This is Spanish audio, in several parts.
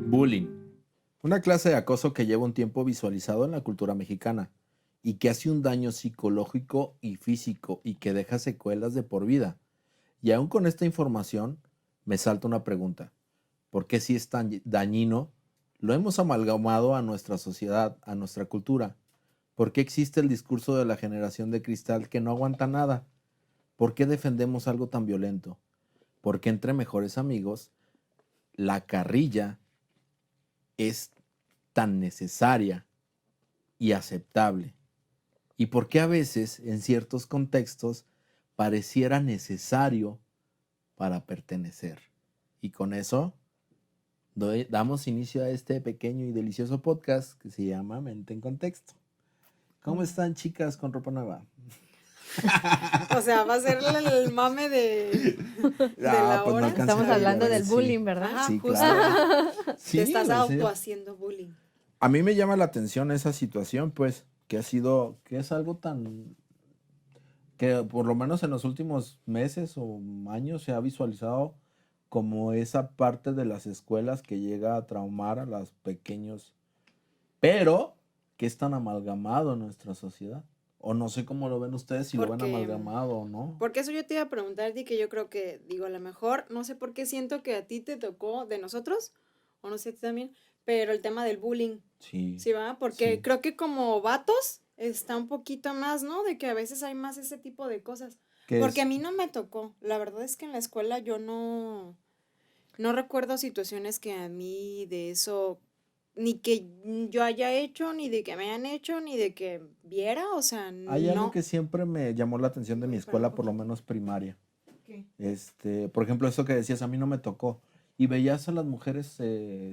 Bullying. Una clase de acoso que lleva un tiempo visualizado en la cultura mexicana y que hace un daño psicológico y físico y que deja secuelas de por vida. Y aún con esta información me salta una pregunta. ¿Por qué si es tan dañino lo hemos amalgamado a nuestra sociedad, a nuestra cultura? ¿Por qué existe el discurso de la generación de cristal que no aguanta nada? ¿Por qué defendemos algo tan violento? ¿Por qué entre mejores amigos la carrilla es tan necesaria y aceptable? ¿Y por qué a veces, en ciertos contextos, pareciera necesario para pertenecer? Y con eso damos inicio a este pequeño y delicioso podcast que se llama Mente en Contexto. ¿Cómo están, chicas con ropa nueva? O sea, va a ser el mame de la Pues no hora. alcancé Estamos a hablando ver, del sí. bullying, ¿verdad? Ajá, Sí, justo. claro. Te Sí, estás en serio. autohaciendo bullying. A mí me llama la atención esa situación, pues, que es algo tan, que por lo menos en los últimos meses o años se ha visualizado como esa parte de las escuelas que llega a traumar a los pequeños, pero que es tan amalgamado en nuestra sociedad. O no sé cómo lo ven ustedes, si lo ven Porque, amalgamado o no. porque eso yo te iba a preguntar a ti, que yo creo que, digo, a lo mejor, no sé por qué siento que a ti te tocó de nosotros, o no sé a ti también, pero el tema del bullying, Sí, ¿sí va? Porque sí. creo que como vatos está un poquito más, ¿no? De que a veces hay más ese tipo de cosas. Que Porque es, a mí no me tocó. La verdad es que en la escuela yo no recuerdo situaciones que a mí de eso, ni que yo haya hecho, ni de que me hayan hecho, ni de que viera, o sea, hay algo no. que siempre me llamó la atención de mi Voy a parar un escuela, por lo poquito. menos primaria. ¿Qué? Por ejemplo, eso que decías, a mí no me tocó. Y veías a las mujeres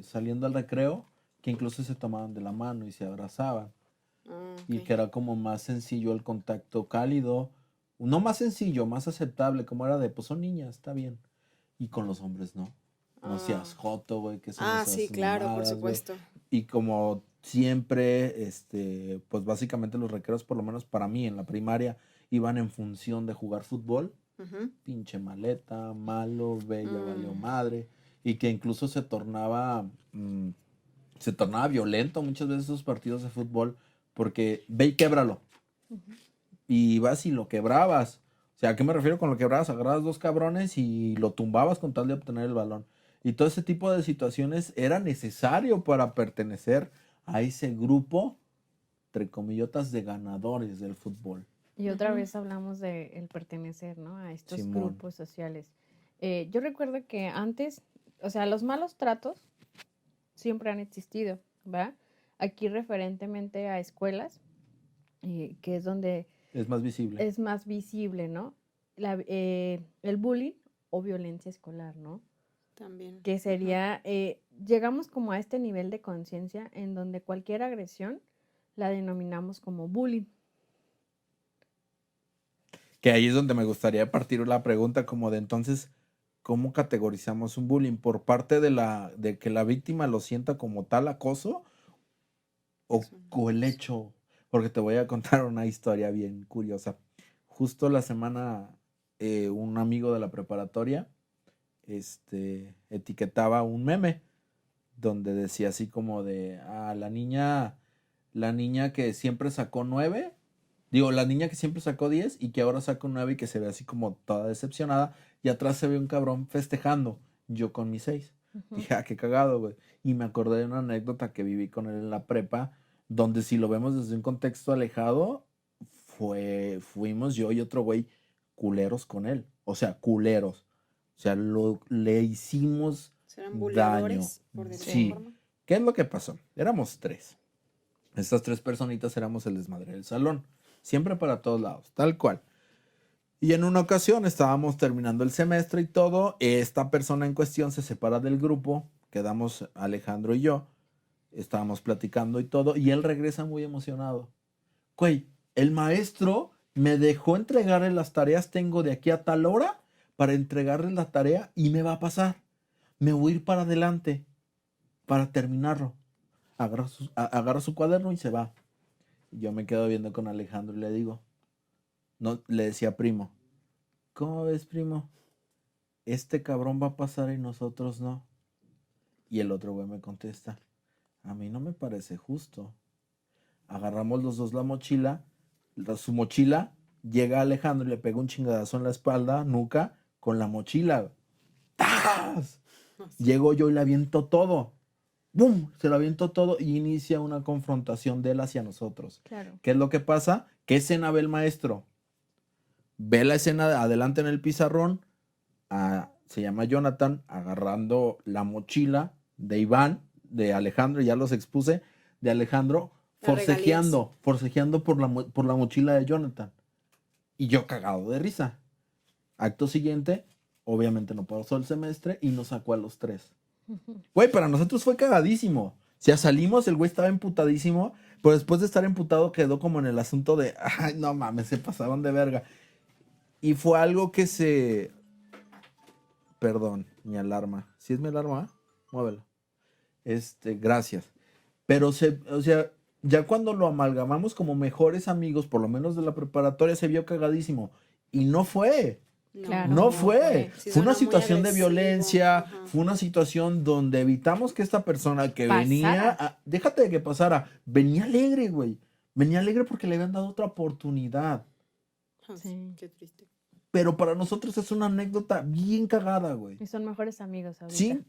saliendo al recreo que incluso se tomaban de la mano y se abrazaban. Ah, Y ok. que era como más sencillo el contacto cálido. No más sencillo, más aceptable, como era de, pues son niñas, está bien. Y con los hombres no. No Ah, seas joto, güey, que son sí, esas claro, por mamadas, güey. supuesto. Y como siempre, pues básicamente los recreos, por lo menos para mí en la primaria, iban en función de jugar fútbol. Ujú. Pinche maleta, malo, bella, valió Mm, madre. Y que incluso se tornaba violento muchas veces esos partidos de fútbol, porque ve y québralo. Ujú. Y vas y lo quebrabas. O sea, ¿a qué me refiero con lo quebrabas? Agarrabas dos cabrones y lo tumbabas con tal de obtener el balón. Y todo ese tipo de situaciones era necesario para pertenecer a ese grupo, entre comillotas, de ganadores del fútbol. Y otra ujú. vez hablamos de el pertenecer, ¿no? A estos Simón. grupos sociales. Yo recuerdo que antes, o sea, los malos tratos siempre han existido, ¿verdad? Aquí referentemente a escuelas, que es donde Es más visible. es más visible, ¿no? El bullying o violencia escolar, ¿no? También. Que Ujú. sería, llegamos como a este nivel de conciencia en donde cualquier agresión la denominamos como bullying. Que ahí es donde me gustaría partir la pregunta como de entonces, ¿cómo categorizamos un bullying? ¿Por parte de que la víctima lo sienta como tal acoso o, Es un o el acoso. hecho? Porque te voy a contar una historia bien curiosa. Justo la semana, un amigo de la preparatoria, etiquetaba un meme donde decía así como de, la niña que siempre sacó 9, digo, la niña que siempre sacó 10 y que ahora saca un 9 y que se ve así como toda decepcionada y atrás se ve un cabrón festejando, yo con mis 6. Ujú. Dije, qué cagado, güey. Y me acordé de una anécdota que viví con él en la prepa, donde si lo vemos desde un contexto alejado, fuimos yo y otro güey culeros con él. O sea, culeros. O sea, le hicimos ¿Serán daño. buleadores, por decirlo de Sí. forma? ¿Qué es lo que pasó? Éramos 3. Estas 3 personitas éramos el desmadre del salón. Siempre para todos lados, tal cual. Y en una ocasión estábamos terminando el semestre y todo. Esta persona en cuestión se separa del grupo. Quedamos Alejandro y yo. Estábamos platicando y todo. Y él regresa muy emocionado. Güey, el maestro me dejó entregarle las tareas. Tengo de aquí a tal hora para entregarle la tarea y me va a pasar. Me voy a ir para adelante para terminarlo. Agarra su cuaderno y se va. Y yo me quedo viendo con Alejandro y le digo, no, le decía primo, ¿cómo ves, primo? Este cabrón va a pasar y nosotros no. Y el otro güey me contesta, a mí no me parece justo. Agarramos los dos la mochila, su mochila, llega Alejandro y le pega un chingadazo en la espalda, nuca, con la mochila. ¡Tas! Llego yo y le aviento todo. ¡Bum! Se lo aviento todo y inicia una confrontación de él hacia nosotros. Claro. ¿Qué es lo que pasa? ¿Qué escena ve el maestro? Ve la escena de adelante en el pizarrón, se llama Jonathan, agarrando la mochila de Iván, de Alejandro, ya los expuse, de Alejandro, forcejeando por la mochila de Jonathan. Y yo cagado de risa. Acto siguiente, obviamente no pasó el semestre y nos sacó a los 3. Güey, para nosotros fue cagadísimo. O sea, salimos, el güey estaba emputadísimo, pero después de estar emputado quedó como en el asunto de, ay, no mames, se pasaron de verga. Y fue algo que se... Perdón, mi alarma. ¿Sí es mi alarma? Muévela. Gracias. Pero o sea, ya cuando lo amalgamamos como mejores amigos, por lo menos de la preparatoria, se vio cagadísimo. Y no fue. Claro, No no fue. Sí, Fue una suena muy situación de agresivo. violencia, Ajá. fue una situación donde evitamos que esta persona que Pasara. venía, déjate de que pasara, venía alegre, güey. Venía alegre porque le habían dado otra oportunidad. Sí. Qué triste. Pero para nosotros es una anécdota bien cagada, güey. Y son mejores amigos ahorita. Sí,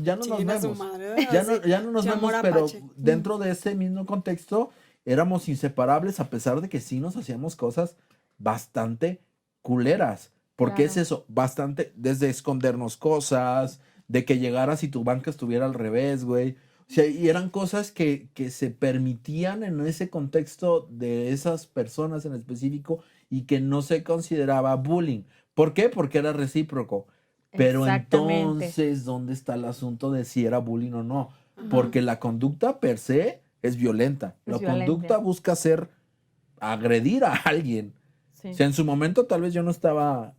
ya no nos Chinguen a su vemos. madre. Ya no nos Sí, vemos, amor pero apache. dentro de ese mismo contexto éramos inseparables a pesar de que sí nos hacíamos cosas bastante culeras. Porque es Claro. eso, bastante, desde escondernos cosas, de que llegaras y tu banca estuviera al revés, güey. O sea, y eran cosas que se permitían en ese contexto de esas personas en específico y que no se consideraba bullying. ¿Por qué? Porque era recíproco. Pero Exactamente. entonces, ¿dónde está el asunto de si era bullying o no? Ajá. Porque la conducta per se es violenta. Es La violenta. conducta busca agredir a alguien. Sí. O sea, en su momento tal vez yo no estaba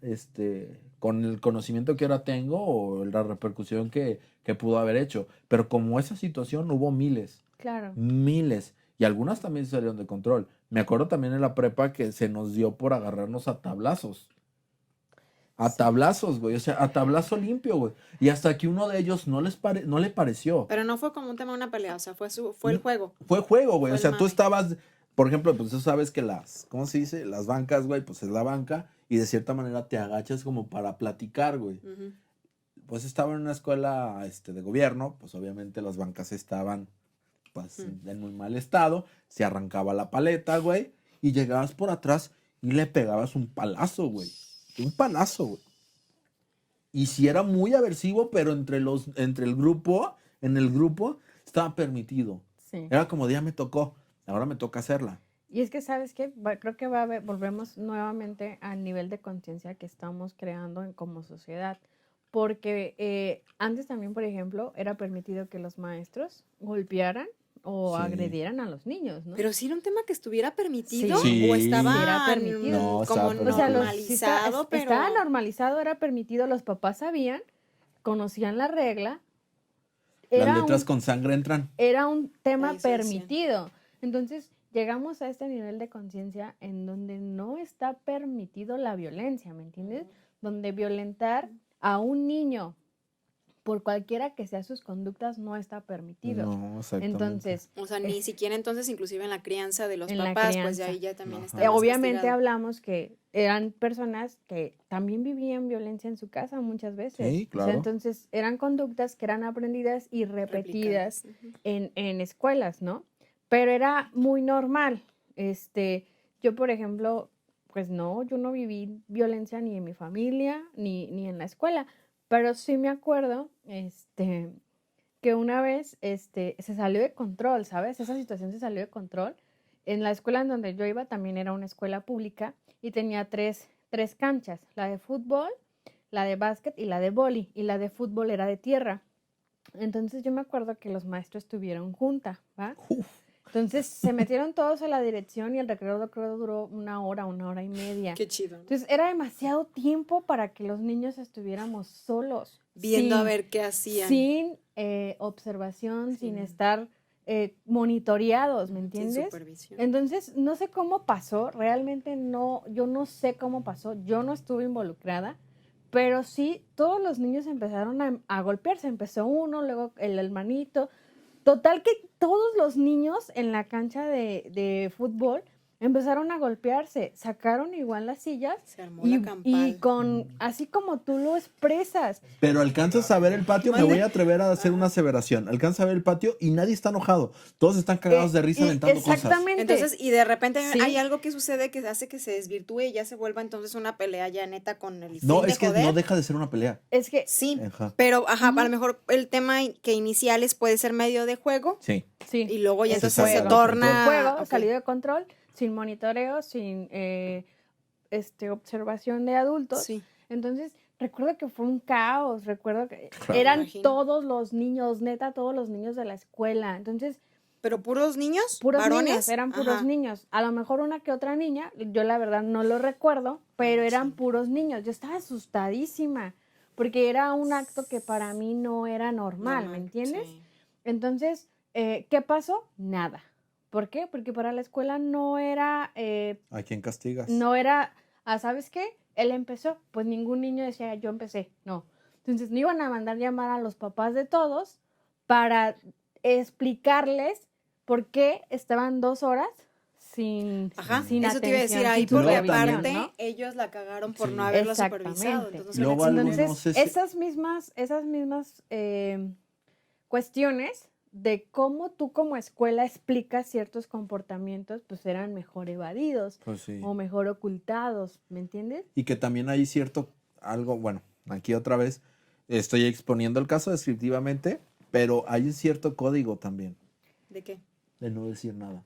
con el conocimiento que ahora tengo o la repercusión que pudo haber hecho. Pero como esa situación hubo miles. Claro. Miles. Y algunas también se salieron de control. Me acuerdo también en la prepa que se nos dio por agarrarnos a tablazos. A Sí. tablazos, güey. O sea, a tablazo limpio, güey. Y hasta que uno de ellos no le pareció. Pero no fue como un tema de una pelea, o sea, fue el No, juego. Fue juego, güey. Fue O el sea, tú mame. estabas, por ejemplo, pues tú sabes que ¿cómo se dice? Las bancas, güey, pues es la banca. Y de cierta manera te agachas como para platicar, güey. Ujú. Pues estaba en una escuela de gobierno, pues obviamente las bancas estaban pues en muy mal estado, se arrancaba la paleta, güey, y llegabas por atrás y le pegabas un palazo, güey. Un palazo, güey. Y si era muy aversivo, pero en el grupo estaba permitido. Sí. Era como, ya me tocó, ahora me toca hacerla. Y es que, ¿sabes qué? Creo que volvemos nuevamente al nivel de conciencia que estamos creando como sociedad. Porque antes también, por ejemplo, era permitido que los maestros golpearan o Sí. agredieran a los niños, ¿no? Pero si era un tema que estuviera permitido Sí. o estaba Sí, era permitido. No, como estaba permitido. O sea, normalizado, pero estaba normalizado, era permitido, los papás sabían, conocían la regla. Las Era letras un, con sangre entran. era un tema Ahí se decían. permitido. Entonces, llegamos a este nivel de conciencia en donde no está permitido la violencia, ¿me entiendes? Donde violentar a un niño por cualquiera que sea sus conductas no está permitido. No, exactamente. Entonces, o sea, ni siquiera entonces, inclusive en la crianza de los En la papás, pues crianza. de ahí ya también Ajá. está más obviamente castigado. hablamos que eran personas que también vivían violencia en su casa muchas veces. Sí, O sea, claro. entonces eran conductas que eran aprendidas y repetidas en escuelas, ¿no? Pero era muy normal. Yo, por ejemplo, pues no, yo no viví violencia ni en mi familia ni en la escuela, pero sí me acuerdo, que una vez, se salió de control, ¿sabes? Esa situación se salió de control. En la escuela en donde yo iba también era una escuela pública y tenía tres canchas, la de fútbol, la de básquet y la de vóley, y la de fútbol era de tierra. Entonces yo me acuerdo que los maestros tuvieron junta, ¿va? Uf. Entonces se metieron todos a la dirección y el recreo creo duró una hora y media. Qué chido. ¿no? Entonces era demasiado tiempo para que los niños estuviéramos solos. Viendo a sin- ver qué hacían. Sin observación, sin estar monitoreados, ¿me Sin entiendes? supervisión. Entonces, no sé cómo pasó, realmente no, yo no sé cómo pasó, yo no estuve involucrada, pero sí, todos los niños empezaron a golpearse. Empezó uno, luego el hermanito. Total que todos los niños en la cancha de fútbol empezaron a golpearse. Sacaron igual las sillas Se armó la y campal. con, así como tú lo expresas. Pero alcanzas a ver el patio, me Mande. voy a atrever a hacer una aseveración. Alcanzas a ver el patio y nadie está enojado. Todos están cagados de risa Y aventando cosas. exactamente. Entonces, y de repente Sí. hay algo que sucede que hace que se desvirtúe y ya se vuelva entonces una pelea ya neta con el No, fin de es que joder. no deja de ser una pelea. Es que Sí, Ajá. pero a Ujú. lo mejor el tema que iniciales puede ser medio de juego Sí. sí. y luego ya Se entonces sale se de torna Juego ok. salido de control, sin monitoreo, sin observación de adultos. Sí. Entonces, recuerdo que fue un caos, recuerdo que Claro. eran Imagino. todos los niños, neta, todos los niños de la escuela. Entonces, Pero puros niños, puros varones, niños, eran puros Ajá. niños. A lo mejor una que otra niña, yo la verdad no lo recuerdo, pero eran Sí. puros niños. Yo estaba asustadísima, porque era un acto que para mí no era normal, ¿me entiendes? Sí. Entonces, ¿qué pasó? Nada. ¿Por qué? Porque para la escuela no era, ¿A quién castigas? ¿sabes qué? Él empezó, pues ningún niño decía, yo empecé, no. Entonces, no iban a mandar llamar a los papás de todos para explicarles por qué estaban 2 horas sin, Ajá, sin eso te iba a decir atención, ahí, sin porque Luego también- aparte supervisión, ¿no? ellos la cagaron por Sí. no haberlo Exactamente. supervisado. Entonces, Luego una algo, excelente- no Entonces, sé si- esas mismas cuestiones de cómo tú como escuela explicas ciertos comportamientos, pues eran mejor evadidos Pues sí. o mejor ocultados, ¿me entiendes? Y que también hay cierto algo, bueno, aquí otra vez estoy exponiendo el caso descriptivamente, pero hay un cierto código también ¿De qué? de no decir nada.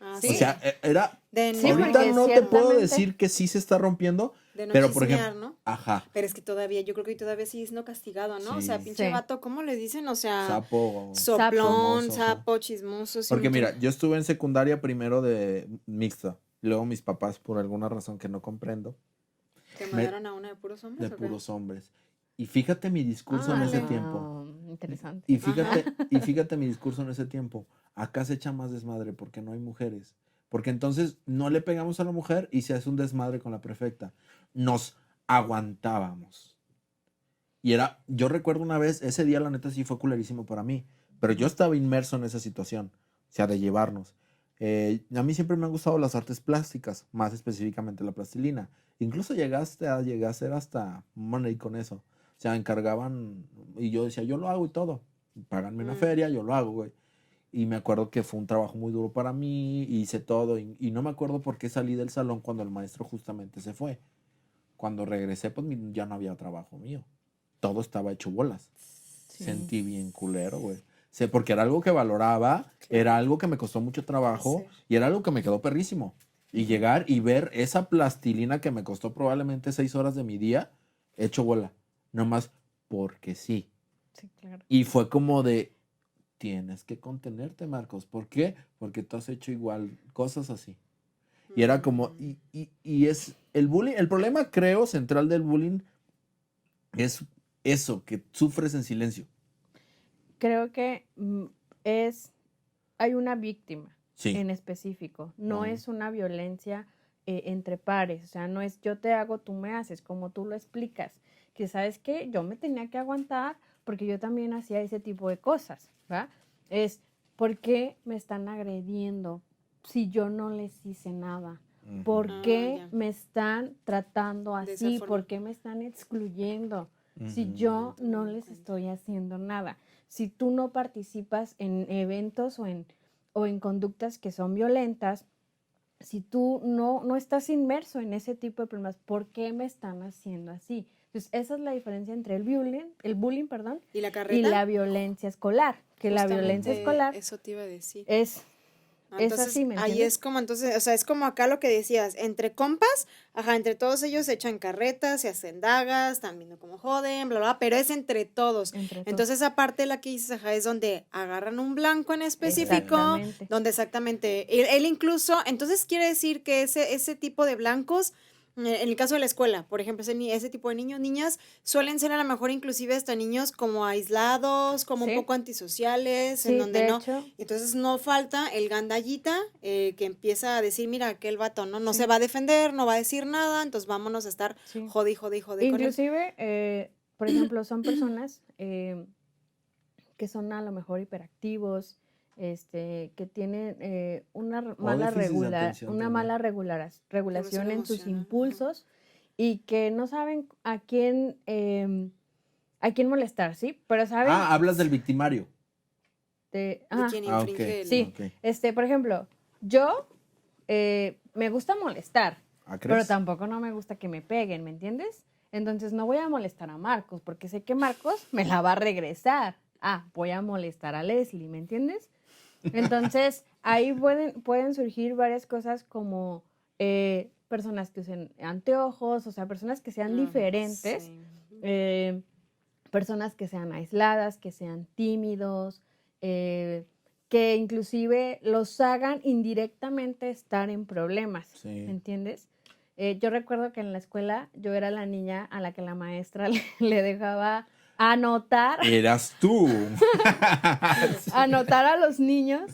Ah, Sí. O sea, era de Sí, ahorita porque no te puedo ciertamente- decir que sí se está rompiendo, de no pero por chismear, ejemplo, ¿no? ajá, Pero es que todavía, yo creo que todavía sí es no castigado, ¿no? O sea, Sí. pinche Sí. vato, ¿cómo le dicen? O sea, sapo, soplón, chismoso, sapo, chismoso. sí, porque no mira, tiene- yo estuve en secundaria primero de mixta, luego mis papás por alguna razón que no comprendo, ¿Te me- mandaron a una de puros hombres de o qué? puros hombres. Y fíjate mi discurso en ese Ándale. tiempo. Interesante. Y fíjate mi discurso en ese tiempo. Acá se echa más desmadre porque no hay mujeres. Porque entonces no le pegamos a la mujer y se hace un desmadre con la prefecta. Nos aguantábamos. Y yo recuerdo una vez, ese día la neta sí fue culerísimo para mí, pero yo estaba inmerso en esa situación, o sea, de llevarnos. A mí siempre me han gustado las artes plásticas, más específicamente la plastilina. Incluso llegué a hacer hasta money con eso. O sea, encargaban y yo decía, yo lo hago y todo. Páganme una feria, yo lo hago, güey. Y me acuerdo que fue un trabajo muy duro para mí, hice todo y no me acuerdo por qué salí del salón cuando el maestro justamente se fue. Cuando regresé, pues ya no había trabajo mío. Todo estaba hecho bolas. Sí. Sentí bien culero, güey. Sé, porque era algo que valoraba, era algo que me costó mucho trabajo Sí. y era algo que me quedó perrísimo. Y llegar y ver esa plastilina que me costó probablemente 6 horas de mi día, hecho bola. Nomás porque sí. Sí, claro. Y fue como de, tienes que contenerte, Marcos. ¿Por qué? Porque tú has hecho igual cosas así. Y era como, y es el bullying, el problema creo central del bullying es eso, que sufres en silencio. Creo que hay una víctima Sí. en específico, no Ajá. es una violencia entre pares, o sea, no es yo te hago, tú me haces, como tú lo explicas, que sabes que yo me tenía que aguantar porque yo también hacía ese tipo de cosas, ¿va? Es, ¿por qué me están agrediendo si yo no les hice nada? ¿Por Ah, qué ya. me están tratando De esa así? forma. ¿Por qué me están excluyendo? Si Ujú. yo Tomando no en les cuenta. estoy haciendo nada, si tú no participas en eventos o en conductas que son violentas, si tú no estás inmerso en ese tipo de problemas, ¿por qué me están haciendo así? Entonces, esa es la diferencia entre el bullying, perdón, ¿Y la y carreta? la violencia escolar, que la violencia Justamente escolar Eso te iba a decir. es Entonces, así, ¿me ahí entiendes? es como, entonces, o sea, es como acá lo que decías, entre compas, ajá, entre todos ellos se echan carretas, se hacen dagas, están viendo cómo joden, bla, bla, pero es entre todos. Entre todos. Entonces, esa parte la que dices, ajá, es donde agarran un blanco en específico, Exactamente. donde exactamente, él incluso, entonces quiere decir que ese tipo de blancos En el caso de la escuela, por ejemplo, ese tipo de niños, niñas, suelen ser a lo mejor inclusive hasta niños como aislados, como un Sí, poco antisociales, en sí, donde de no. hecho, Entonces no falta el gandallita que empieza a decir, mira, aquel vato no se sí, va a defender, no va a decir nada, entonces vámonos a estar sí. jode y jode y jode con él. Inclusive, por ejemplo, son personas que son a lo mejor hiperactivos, que tienen O déficit de atención una también. mala Regulación regulación en sus emocional. Ajá. impulsos y que no saben a quién molestar, ¿sí? Pero saben Ah, hablas del victimario. de, De quien Ah, ok. infringe el... sí, Ok. por ejemplo, yo me gusta molestar, ¿Ah, pero crees? tampoco no me gusta que me peguen, ¿me entiendes? Entonces no voy a molestar a Marcos porque sé que Marcos me la va a regresar. Ah, voy a molestar a Leslie, ¿me entiendes? Entonces ahí pueden surgir varias cosas como personas que usen anteojos, o sea, personas que sean diferentes, Sí. eh, personas que sean aisladas, que sean tímidos, que inclusive los hagan indirectamente estar en problemas, Sí. ¿me entiendes? Yo recuerdo que en la escuela yo era la niña a la que la maestra le dejaba anotar, Eras tú. anotar a los niños.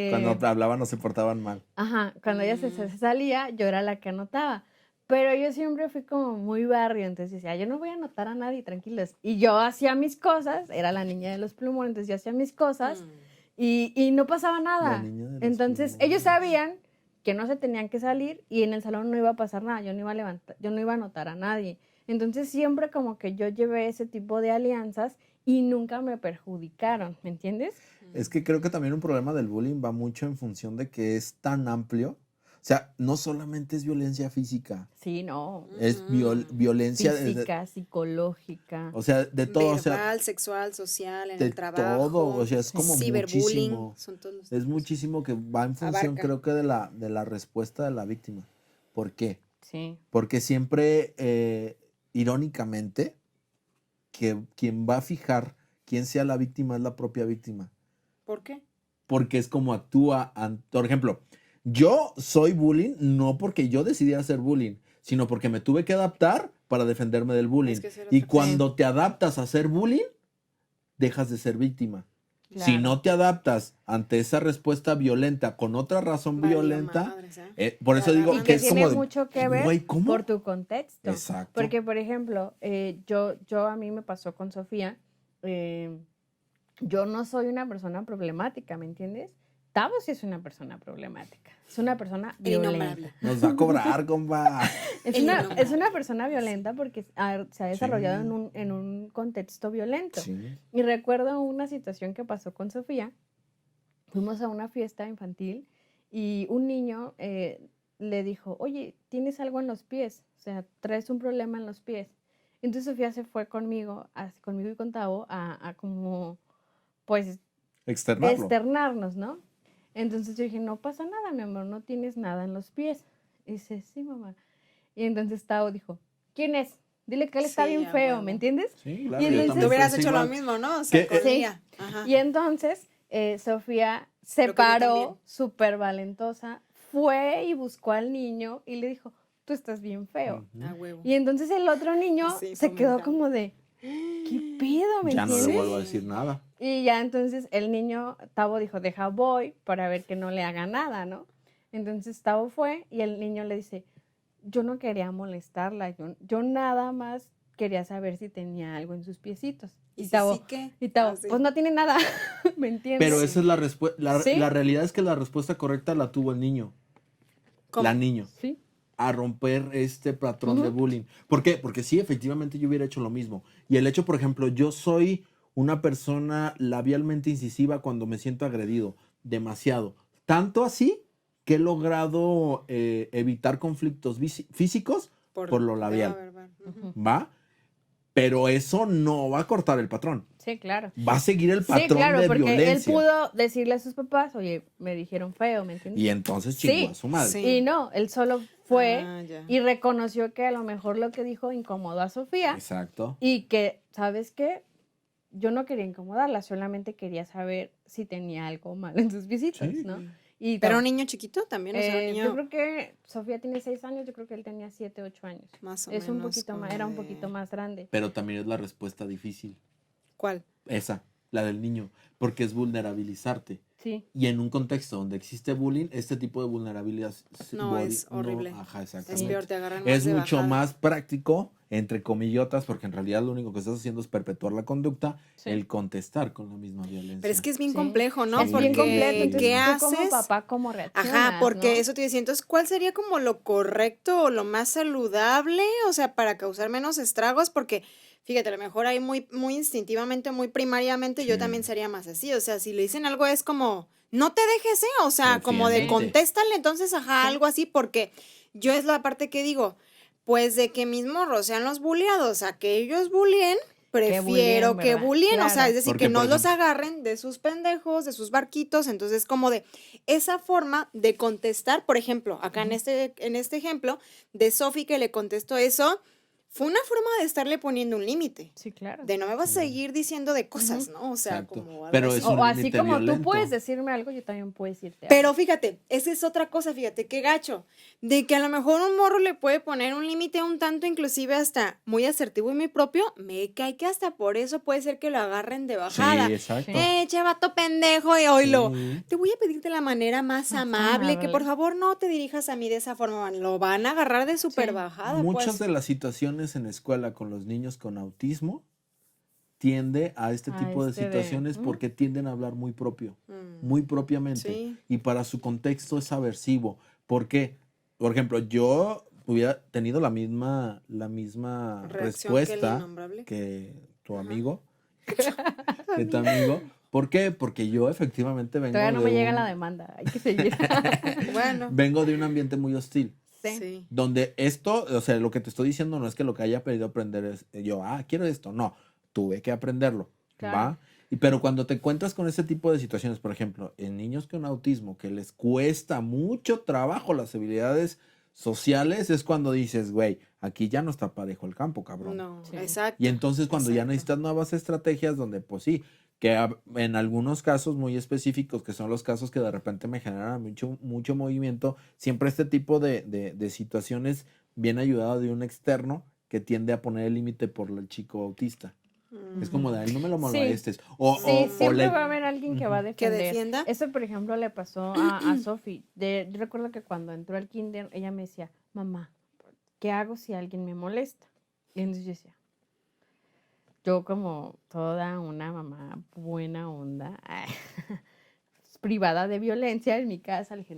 Cuando te hablaban o se portaban mal. Ajá, cuando ella se salía, yo era la que anotaba. Pero yo siempre fui como muy barrio, entonces decía, yo no voy a anotar a nadie, tranquilos. Y yo hacía mis cosas, era la niña de los plumones, entonces yo hacía mis cosas y no pasaba La nada. niña de los Entonces plumones. ellos sabían que no se tenían que salir y en el salón no iba a pasar nada, yo no iba a levantar, yo no iba a anotar a nadie. Entonces siempre como que yo llevé ese tipo de alianzas y nunca me perjudicaron, ¿me entiendes? Es que creo que también un problema del bullying va mucho en función de que es tan amplio. O sea, no solamente es violencia física, Sí, no. es Ujú. violencia, Física, psicológica. o sea, de todo, o sea, Verbal, sexual, social, en de el todo, o trabajo, sea, es Sí. como ciberbullying, muchísimo, son todos los es tipos. muchísimo que va en función, Abarca. creo que de la respuesta de la víctima. ¿Por qué? Sí. Porque siempre, irónicamente, que quien va a fijar quién sea la víctima es la propia víctima. ¿Por qué? Porque es como actúa. Por ejemplo, yo soy bullying no porque yo decidí hacer bullying, sino porque me tuve que adaptar para defenderme del bullying. Es que esa era Y otra cosa. cuando te adaptas a hacer bullying, dejas de ser víctima. Si Claro. no te adaptas ante esa respuesta violenta con otra razón Valió violenta, madres, ¿eh? por Te eso digo Y agarran que que es de- tiene como de, mucho que ver güey, ¿cómo? por tu contexto. Exacto. Porque, por ejemplo, yo a mí me pasó con Sofía, yo no soy una persona problemática, ¿me entiendes? Tavo sí es una persona problemática, es una persona El innombrable. violenta. Nos va a cobrar, compa. Es El una innombrable. persona violenta porque se ha desarrollado Sí. en un contexto violento. Sí. Y recuerdo una situación que pasó con Sofía. Fuimos a una fiesta infantil y un niño le dijo, oye, tienes algo en los pies, o sea, traes un problema en los pies. Entonces Sofía se fue conmigo y con Tavo a como, pues, Externarlo. externarnos, ¿no? Entonces yo dije, no pasa nada, mi amor, no tienes nada en los pies. Y dice, sí, mamá. Y entonces Tavo dijo, ¿quién es? Dile que él está Sí, bien a feo, huevo. ¿me entiendes? Sí, claro. Y yo entonces- también Tú hubieras pensé hecho lo igual. mismo, ¿no? O sea, Que, con Sí. ella. Ajá. Y entonces Sofía se Creo que yo paró también. súper valentosa, fue y buscó al niño y le dijo, tú estás bien feo. Ujú. A huevo. Y entonces el otro niño Sí, se quedó fomentando. como de, ¿qué pedo? ¿Me Ya no le entiendes? vuelvo a decir nada. Y ya entonces el niño, Tavo dijo, deja voy para ver que no le haga nada, ¿no? Entonces Tavo fue y el niño le dice, yo no quería molestarla, yo nada más quería saber si tenía algo en sus piecitos. ¿Y Y si Tavo, sí qué? y Tavo, Ah, sí. pues no tiene nada, ¿me entiendes? Pero Sí. esa es la respuesta. ¿Sí? La realidad es que la respuesta correcta la tuvo el niño. ¿Cómo? La niño. Sí. A romper este patrón de Ujú. bullying. ¿Por qué? Porque sí, efectivamente yo hubiera hecho lo mismo. Y el hecho, por ejemplo, yo soy una persona labialmente incisiva cuando me siento agredido. Demasiado. Tanto así que he logrado evitar conflictos físicos por lo labial. verbal. Ujú. Ujú. ¿Va? Pero eso no va a cortar el patrón. Sí, claro. Va a seguir el patrón Sí, claro, de porque violencia. él pudo decirle a sus papás, oye, me dijeron feo, ¿me entiendes? Y entonces chingó Sí, a su madre. sí. Y no, él solo fue Ah, ya. y reconoció que a lo mejor lo que dijo incomodó a Sofía Exacto. y que, ¿sabes qué? Yo no quería incomodarla, solamente quería saber si tenía algo mal en sus visitas, Sí. ¿no? Y ¿Pero un niño chiquito también? O sea, un yo niño creo que Sofía tiene 6 años, yo creo que él tenía 7, 8 años. más o Es un menos poquito más, como era un de... poquito más grande. Pero también es la respuesta difícil. ¿Cuál? Esa, la del niño. Porque es vulnerabilizarte. Sí. Y en un contexto donde existe bullying, este tipo de vulnerabilidad No, es horrible. ajá, Es exactamente. peor, te agarran más Es de mucho bajada. más práctico, entre comillotas, porque en realidad lo único que estás haciendo es perpetuar la conducta, Sí. el contestar con la misma violencia. Pero es que es bien Sí. complejo, ¿no? Es bien completo, Porque, entonces ¿qué tú como haces? papá, ¿cómo reaccionas? Ajá, porque ¿no? eso te decía, entonces, ¿cuál sería como lo correcto o lo más saludable? O sea, para causar menos estragos, porque fíjate, a lo mejor ahí muy, muy instintivamente, muy primariamente, yo Sí. también sería más así. O sea, si le dicen algo es como, no te dejes, o sea, como de Defiéndete. contéstale, entonces, ajá, Sí. algo así, porque yo es la parte que digo, pues de que mis morros sean los bulleados a que ellos bullien, prefiero que ¿verdad? bullien, o sea, Claro. es decir, Porque, que no por los ejemplo, agarren de sus pendejos, de sus barquitos, entonces como de esa forma de contestar, por ejemplo, acá en este ejemplo de Sophie que le contestó eso, fue una forma de estarle poniendo un límite, Sí, claro. de no me vas a Sí. seguir diciendo de cosas, ¿no? O sea, Exacto. como algo Pero así. es un O así límite como tú violento. puedes decirme algo, yo también puedo decirte Pero algo. fíjate, esa es otra cosa, fíjate, qué gacho, de que a lo mejor un morro le puede poner un límite un tanto, inclusive hasta muy asertivo y muy propio, me cae que hasta por eso puede ser que lo agarren de bajada. Sí, exacto. Chavato pendejo, y oílo, Sí. te voy a pedir de la manera más Más amable, que por amable. favor no te dirijas a mí de esa forma, lo van a agarrar de súper Sí. bajada, Muchas pues. de las situaciones en la escuela con los niños con autismo tiende a este A tipo de este de, situaciones ujú. porque tienden a hablar muy propio, Mm, muy propiamente. sí. Y para su contexto es aversivo. ¿Por qué? Por ejemplo, yo hubiera tenido la misma Reacción que el respuesta innombrable. que tu Ajá. amigo, que tu amigo. ¿Por qué? Porque yo efectivamente vengo Todavía no de me llega la un demanda, hay que seguir. Bueno, vengo de un ambiente muy hostil. Sí. sí. Donde esto, o sea, lo que te estoy diciendo no es que lo que haya pedido aprender es yo, quiero esto. No, tuve que aprenderlo, Claro. ¿va? Pero cuando te encuentras con ese tipo de situaciones, por ejemplo, en niños con autismo, que les cuesta mucho trabajo las habilidades sociales, es cuando dices, güey, aquí ya no está parejo el campo, cabrón. No, Sí. exacto. Y entonces cuando ya exacto. necesitas nuevas estrategias, donde pues sí, que en algunos casos muy específicos, que son los casos que de repente me generan mucho movimiento, siempre este tipo de situaciones viene ayudado de un externo que tiende a poner el límite por el chico autista. Es como de, "Ay, no me lo Sí. malvarestes". Sí, O siempre le... va a haber alguien que va a Ujú. ¿Que defender. defienda? Eso, por ejemplo, le pasó a Sophie. Yo recuerdo que cuando entró al kinder, ella me decía, mamá, ¿qué hago si alguien me molesta? Y entonces yo decía, yo como toda una mamá buena onda, privada de violencia en mi casa, le dije,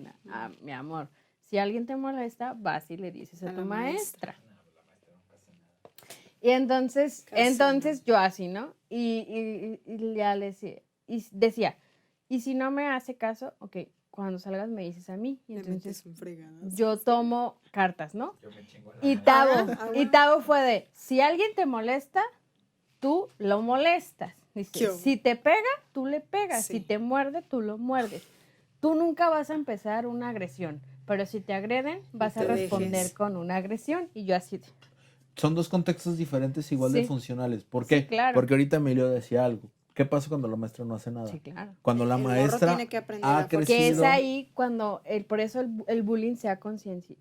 mi amor, si alguien te molesta, vas y le dices a A tu la maestra. maestra. Y entonces Casi yo así, ¿no? Y ya le decía, y si no me hace caso, ok, cuando salgas me dices a mí. Y Le entonces metes un fregazo. yo tomo cartas, ¿no? Yo me chingo a Y la... Tavo, Ah, y bueno. Tavo fue de, si alguien te molesta, tú lo molestas. Dice, ¿Qué si te pega, tú le pegas. Sí. Si te muerde, tú lo muerdes. Tú nunca vas a empezar una agresión, pero si te agreden, vas a te responder dejes. con una agresión. Y yo así, Son dos contextos diferentes igual de Sí. funcionales. ¿Por Sí, qué? claro. Porque ahorita Emilio decía algo. ¿Qué pasa cuando la maestra no hace nada? sí, claro. Cuando la El morro maestra tiene que aprender ha a fuerza. Que es crecido... ahí cuando, por eso el bullying se ha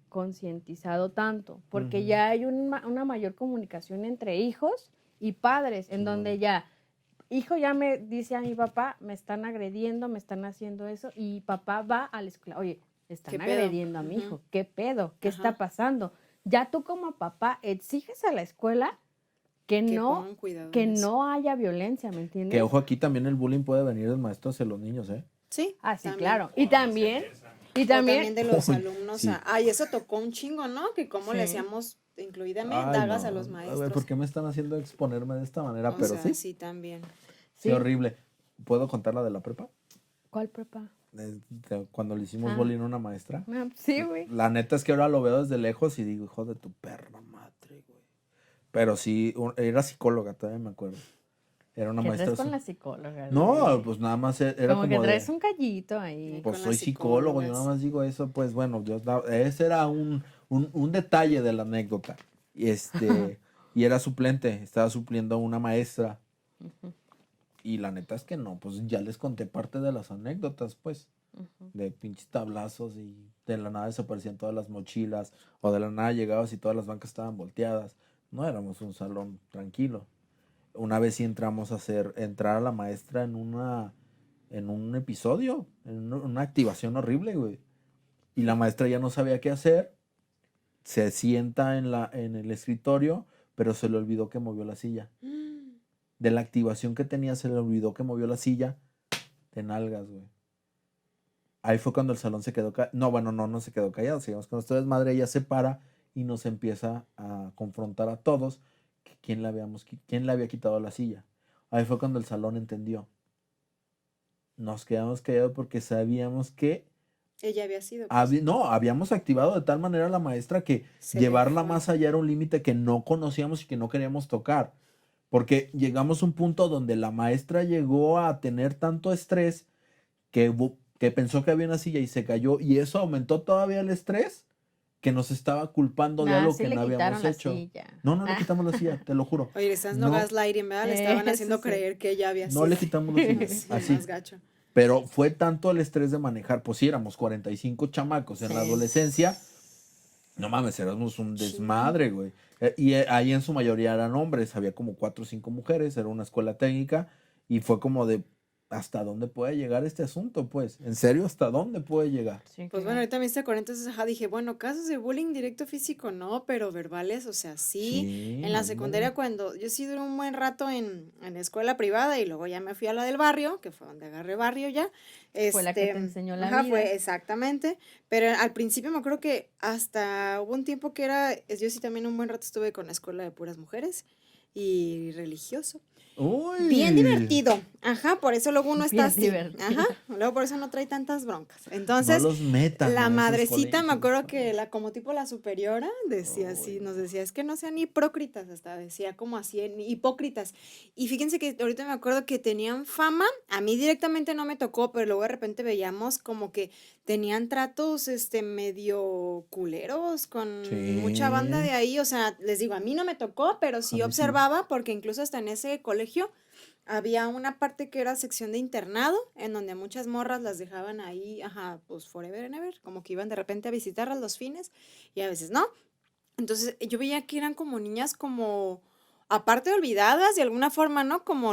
concientizado tanto, porque Ujú. ya hay una mayor comunicación entre hijos y padres, en donde ya, hijo ya me dice a mi papá, me están agrediendo, me están haciendo eso, y papá va a la escuela, oye, están ¿Qué pedo? agrediendo a mi Ujú. hijo, ¿qué pedo? ¿Qué está Ajá. pasando? Ya tú como papá exiges a la escuela que Que no, pongan cuidado que en eso. no haya violencia, ¿me entiendes? Que ojo, aquí también el bullying puede venir del maestro hacia los niños, ¿eh? Sí. Ah, sí, también. claro. O Y también, viceversa. y O también, también de los Uy, alumnos. sí. Ay, eso tocó un chingo, ¿no? Que cómo le Sí. hacíamos, incluidamente, Ay, dagas no. a los A ver, maestros. ¿por qué me están haciendo exponerme de esta manera? O Pero sea, sí, sí, también. sí, sí. horrible. ¿Puedo contar la de la prepa? ¿Cuál prepa? Cuando le hicimos Ah. bullying a una maestra. Ah, sí, güey. La neta es que ahora lo veo desde lejos y digo, hijo de tu perra madre, güey. Pero sí, era psicóloga, todavía me acuerdo. Era una ¿Qué maestra. traes con la psicóloga? No, Dime? pues nada más era Como que como traes de... un callito ahí. Pues Con soy las psicólogo, yo nada psicólogas. más digo eso, pues bueno, ese era un detalle de la anécdota. Y y era suplente, estaba supliendo a una maestra. Y la neta es que no, pues ya les conté parte de las anécdotas, pues. Ujú. de pinches tablazos y de la nada desaparecían todas las mochilas o de la nada llegabas y todas las bancas estaban volteadas. No éramos un salón tranquilo. Una vez sí entramos a entrar a la maestra en un episodio, en una activación horrible, güey. Y la maestra ya no sabía qué hacer, se sienta en el escritorio, pero se le olvidó que movió la silla. De la activación que tenía, se le olvidó que movió la silla de nalgas, güey. Ahí fue cuando el salón se quedó callado. No, bueno, no se quedó callado. Sigamos con ustedes, madre, ella se para y nos empieza a confrontar a todos que quién le había quitado la silla. Ahí fue cuando el salón entendió. Nos quedamos callados porque sabíamos que Ella había sido, pues, no, habíamos activado de tal manera a la maestra que se le llevarla fue. más allá era un límite que no conocíamos y que no queríamos tocar. Porque llegamos a un punto donde la maestra llegó a tener tanto estrés que pensó que había una silla y se cayó. Y eso aumentó todavía el estrés que nos estaba culpando de Ah, algo sí que le no quitaron habíamos la hecho. silla. No le quitamos la silla, te lo juro. Oye, le estás haciendo No, gaslighting, ¿verdad? Le estaban haciendo Sí. creer que ella había no sido. le quitamos la silla. Sí, Así. más gacho. Pero fue tanto el estrés de manejar, pues sí, éramos 45 chamacos en la Sí. adolescencia. No mames, éramos un Sí. desmadre, güey. Ahí en su mayoría eran hombres, había como 4 o 5 mujeres, era una escuela técnica y fue como de, ¿hasta dónde puede llegar este asunto, pues? ¿En serio, hasta dónde puede llegar? Sí, Pues qué bueno, gacho. ahorita me hice con entonces, ajá, dije, bueno, casos de bullying directo físico no, pero verbales, o sea, sí. Sí, En la no, secundaria cuando yo sí duré un buen rato en escuela privada y luego ya me fui a la del barrio, que fue donde agarré barrio ya. Fue la que te enseñó la Ajá, vida. fue exactamente. Pero al principio me acuerdo que hasta hubo un tiempo que yo sí también un buen rato estuve con la escuela de puras mujeres y religioso. Bien Uy, divertido. Ajá, por eso luego uno está Bien así. divertido. Ajá, luego por eso no trae tantas broncas. no Entonces, los metan la a esos madrecita, me colegios. acuerdo que como tipo la superiora, decía así, Ay, nos no. decía, es que no sean hipócritas, hasta decía como así, hipócritas. Y fíjense que ahorita me acuerdo que tenían fama, a mí directamente no me tocó, pero luego de repente veíamos como que tenían tratos, medio culeros con mucha banda de Sí, ahí, o sea, les digo, a mí no me tocó, pero a sí mí sí. observaba, porque incluso hasta en ese colegio había una parte que era sección de internado, en donde muchas morras las dejaban ahí, ajá, pues forever and ever, como que iban de repente a visitarlas los fines y a veces no. Entonces yo veía que eran como niñas como, aparte de olvidadas de alguna forma, ¿no? Como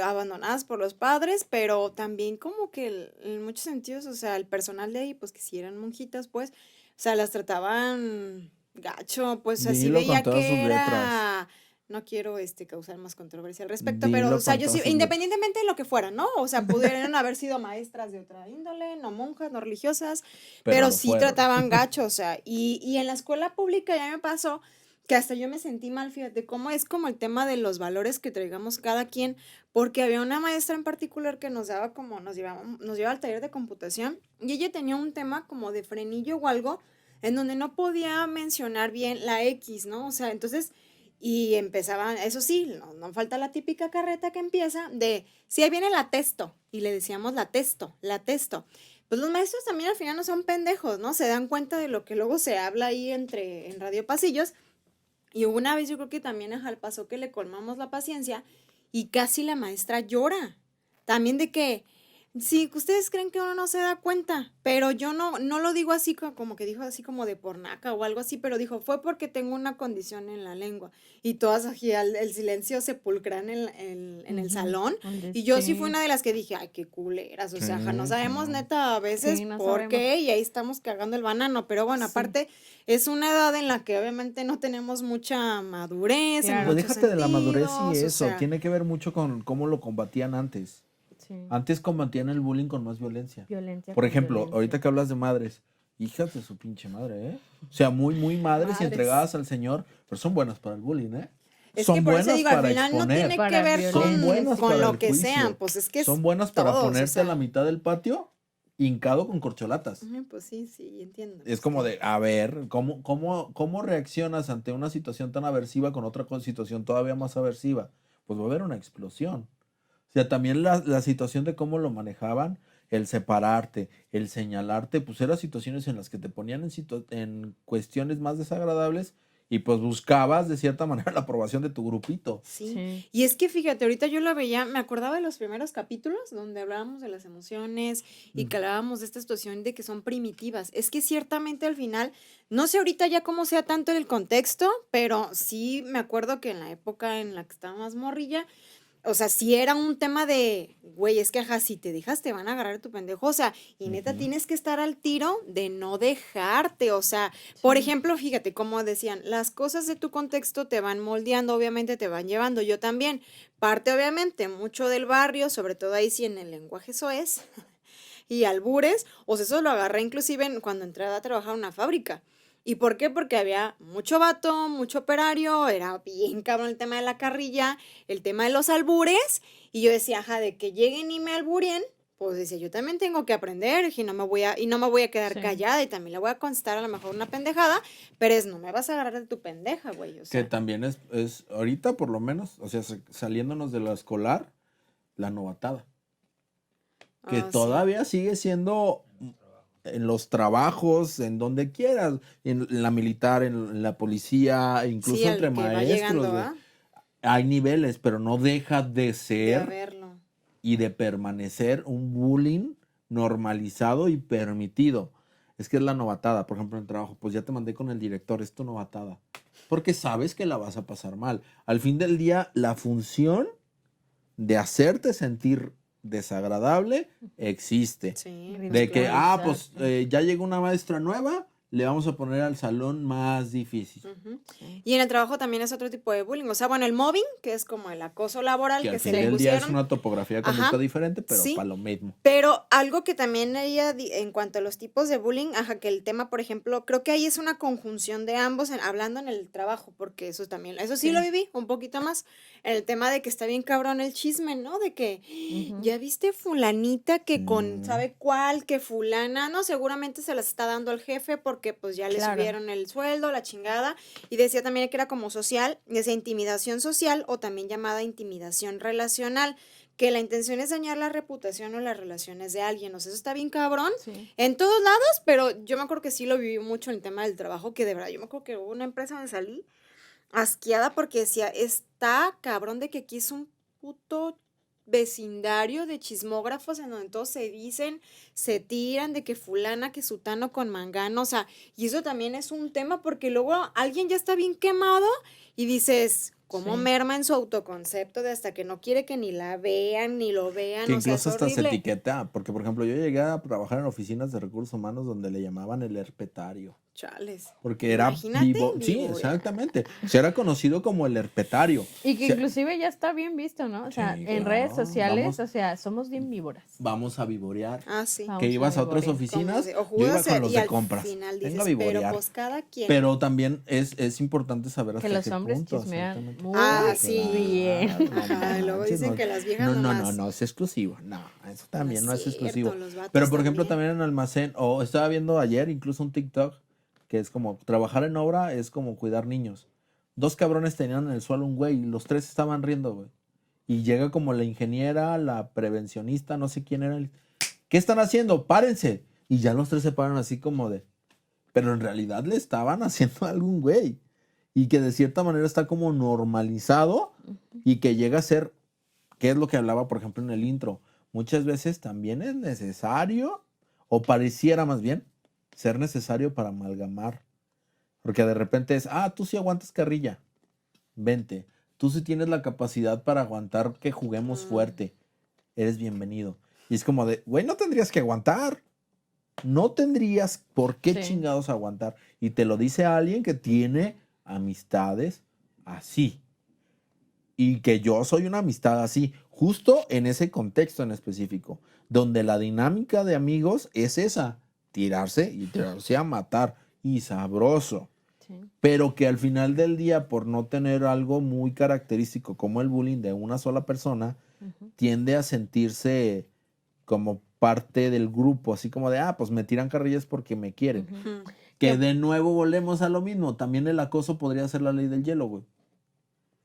abandonadas por los padres, pero también como que en muchos sentidos, o sea, el personal de ahí, pues que si eran monjitas, pues, o sea, las trataban gacho, pues así Dilo con veía todas sus que letras. era, no quiero causar más controversia al respecto, pero, o Dilo sea, con yo sí, todas sus letras. independientemente de lo que fuera, ¿no? O sea, pudieran haber sido maestras de otra índole, no monjas, no religiosas, Pero pero lo sí fueron. trataban gacho, o sea, y en la escuela pública ya me pasó que hasta yo me sentí mal, fíjate, cómo es como el tema de los valores que traigamos cada quien, porque había una maestra en particular que nos daba como, nos llevaba al taller de computación, y ella tenía un tema como de frenillo o algo, en donde no podía mencionar bien la X, ¿no? O sea, entonces, y empezaban, eso sí, no falta la típica carreta que empieza de, si ahí viene la testo, y le decíamos la testo, la testo. Pues los maestros también al final no son pendejos, ¿no? Se dan cuenta de lo que luego se habla ahí en Radio Pasillos. Y una vez yo creo que también ajá, pasó que le colmamos la paciencia y casi la maestra llora. También de que, sí, ustedes creen que uno no se da cuenta, pero yo no lo digo así como que dijo así como de por naca o algo así, pero dijo, fue porque tengo una condición en la lengua. Y todas aquí, el silencio sepulcral en el Ujú, salón. donde Y yo sí fui sí, una de las que dije, ay, qué culeras, o sea, ajá, no Sí, sabemos sí. neta a veces sí, no por sabemos. qué y ahí estamos cagando el banano, pero bueno, Sí, aparte es una edad en la que obviamente no tenemos mucha madurez en claro. Pues muchos déjate de la madurez y sentidos, o eso. sea, Tiene que ver mucho con cómo lo combatían antes. Sí, Antes combatían el bullying con más violencia. violencia Por con ejemplo, violencia. ahorita que hablas de madres, hijas de su pinche madre, ¿eh? O sea, muy, muy madres y madres. entregadas al Señor, pero son buenas para el bullying, ¿eh? Es que Son por eso buenas digo, al para final no exponer, tiene que Para ver son violencia, buenas sí. con para el lo que sean, juicio, pues es que son es buenas para todos, o ponerte a la sea, mitad del patio hincado con corcholatas. pues sí, sí, entiendo. Es Pues como que, de, a ver, ¿cómo reaccionas ante una situación tan aversiva con otra situación todavía más aversiva? Pues va a haber una explosión. O sea, también la situación de cómo lo manejaban, el separarte, el señalarte, pues eran situaciones en las que te ponían en cuestiones más desagradables y pues buscabas de cierta manera la aprobación de tu grupito. Sí. Sí. Y es que fíjate, ahorita yo la veía, me acordaba de los primeros capítulos donde hablábamos de las emociones y que hablábamos de esta situación de que son primitivas. Es que ciertamente al final, no sé ahorita ya cómo sea tanto el contexto, pero sí me acuerdo que en la época en la que estaba más morrilla, o sea, sí era un tema de, güey, es que ajá, si te dejas te van a agarrar tu pendejo, o sea, y neta Ujú. tienes que estar al tiro de no dejarte, o sea, por Sí. ejemplo, fíjate, como decían, las cosas de tu contexto te van moldeando, obviamente te van llevando, yo también, parte obviamente mucho del barrio, sobre todo ahí sí en el lenguaje soez y albures, o sea, eso lo agarré inclusive cuando entré a trabajar en una fábrica. ¿Y por qué? Porque había mucho vato, mucho operario, era bien cabrón el tema de la carrilla, el tema de los albures, y yo decía, ajá, de que lleguen y me alburen, pues decía, yo también tengo que aprender y no me voy a quedar Sí. callada y también le voy a contestar a lo mejor una pendejada, pero no me vas a agarrar de tu pendeja, güey, o Que sea. también es ahorita por lo menos, o sea, saliéndonos de lo escolar, la novatada. Que Ah, sí. todavía sigue siendo en los trabajos, en donde quieras, en la militar, en la policía, Sí, incluso entre el que va maestros, llegando, güey. ¿ah? Hay niveles, pero no deja de De ser haberlo. y de permanecer un bullying normalizado y permitido. Es que es la novatada, por ejemplo, en el trabajo, pues ya te mandé con el director, es tu novatada. Porque sabes que la vas a pasar mal. Al fin del día, la función de hacerte sentir desagradable existe. Sí, pues De que, claro. pues ya llegó una maestra nueva, le vamos a poner al salón más difícil. Ujú. Sí. Y en el trabajo también es otro tipo de bullying. O sea, bueno, el mobbing, que es como el acoso laboral Que que al se fin le del día es pusieron. una topografía de conducta Ajá, diferente, pero sí. para lo mismo. Pero algo que también ella, en cuanto a los tipos de bullying, ajá, que el tema, por ejemplo, creo que ahí es una conjunción de ambos hablando en el trabajo, porque eso también, eso sí lo Sí. viví un poquito más, en el tema de que está bien cabrón el chisme, ¿no? De que, Ujú. ya viste fulanita que con, Mm. ¿sabe cuál? Que fulana, no, seguramente se las está dando al jefe porque pues ya le Claro. subieron el sueldo, la chingada, y decía también que era como social, decía intimidación social o también llamada intimidación relacional, que la intención es dañar la reputación o las relaciones de alguien. O sea, eso está bien cabrón Sí. en todos lados, pero yo me acuerdo que sí lo viví mucho en el tema del trabajo, que de verdad, yo me acuerdo que hubo una empresa donde salí asqueada porque decía, está cabrón de que aquí es un puto vecindario de chismógrafos en donde todos se dicen, se tiran de que fulana, que sutano con mangano, o sea, y eso también es un tema porque luego alguien ya está bien quemado y dices, ¿cómo Sí. merma en su autoconcepto de hasta que no quiere que ni la vean, ni lo vean? Que O sea, es incluso hasta se horrible. etiqueta, porque por ejemplo yo llegué a trabajar en oficinas de recursos humanos donde le llamaban el herpetario, Chales. porque era Imagínate, vivo, sí, vivorear. exactamente, se era conocido como el herpetario. Y que O sea, inclusive ya está bien visto, ¿no? O sea, sí, en redes claro, sociales, o sea, somos bien víboras. vamos a vivorear. Ah, sí. Vamos Que a ibas a otras vivorear. oficinas, O yo iba jugas con los y de al compras. final Vengo a dices, pero vivorear. pues cada quien. Pero también es importante saber Que hasta los qué hombres punto, chismean exactamente. muy Ah, sí. bien. No Ajá, y luego manches, dicen no, que las viejas nomás. no, es exclusivo. No, eso también no No es es exclusivo. cierto, los vatos Pero por ejemplo, también. también en almacén, o estaba viendo ayer incluso un TikTok que es como trabajar en obra es como cuidar niños. Dos cabrones tenían en el suelo un güey y los tres estaban riendo, güey. Y llega como la ingeniera, la prevencionista, no sé quién era. ¿Qué están haciendo? Párense. Y ya los tres se paran así como de. Pero en realidad le estaban haciendo a algún güey. Y que de cierta manera está como normalizado y que llega a ser, ¿qué es lo que hablaba, por ejemplo, en el intro? Muchas veces también es necesario, o pareciera más bien, ser necesario para amalgamar. Porque de repente es, tú sí aguantas carrilla, vente. Tú sí tienes la capacidad para aguantar que juguemos fuerte, eres bienvenido. Y es como de, güey, no tendrías que aguantar. No tendrías por qué Sí. chingados aguantar. Y te lo dice alguien que tiene amistades así. Y que yo soy una amistad así, justo en ese contexto en específico, donde la dinámica de amigos es esa, tirarse y tirarse a matar, y sabroso. Sí. Pero que al final del día, por no tener algo muy característico como el bullying de una sola persona, Ujú. tiende a sentirse como parte del grupo, así como de, pues me tiran carrillas porque me quieren. Ujú. Ujú. Que de nuevo volvemos a lo mismo. También el acoso podría ser la ley del hielo, güey.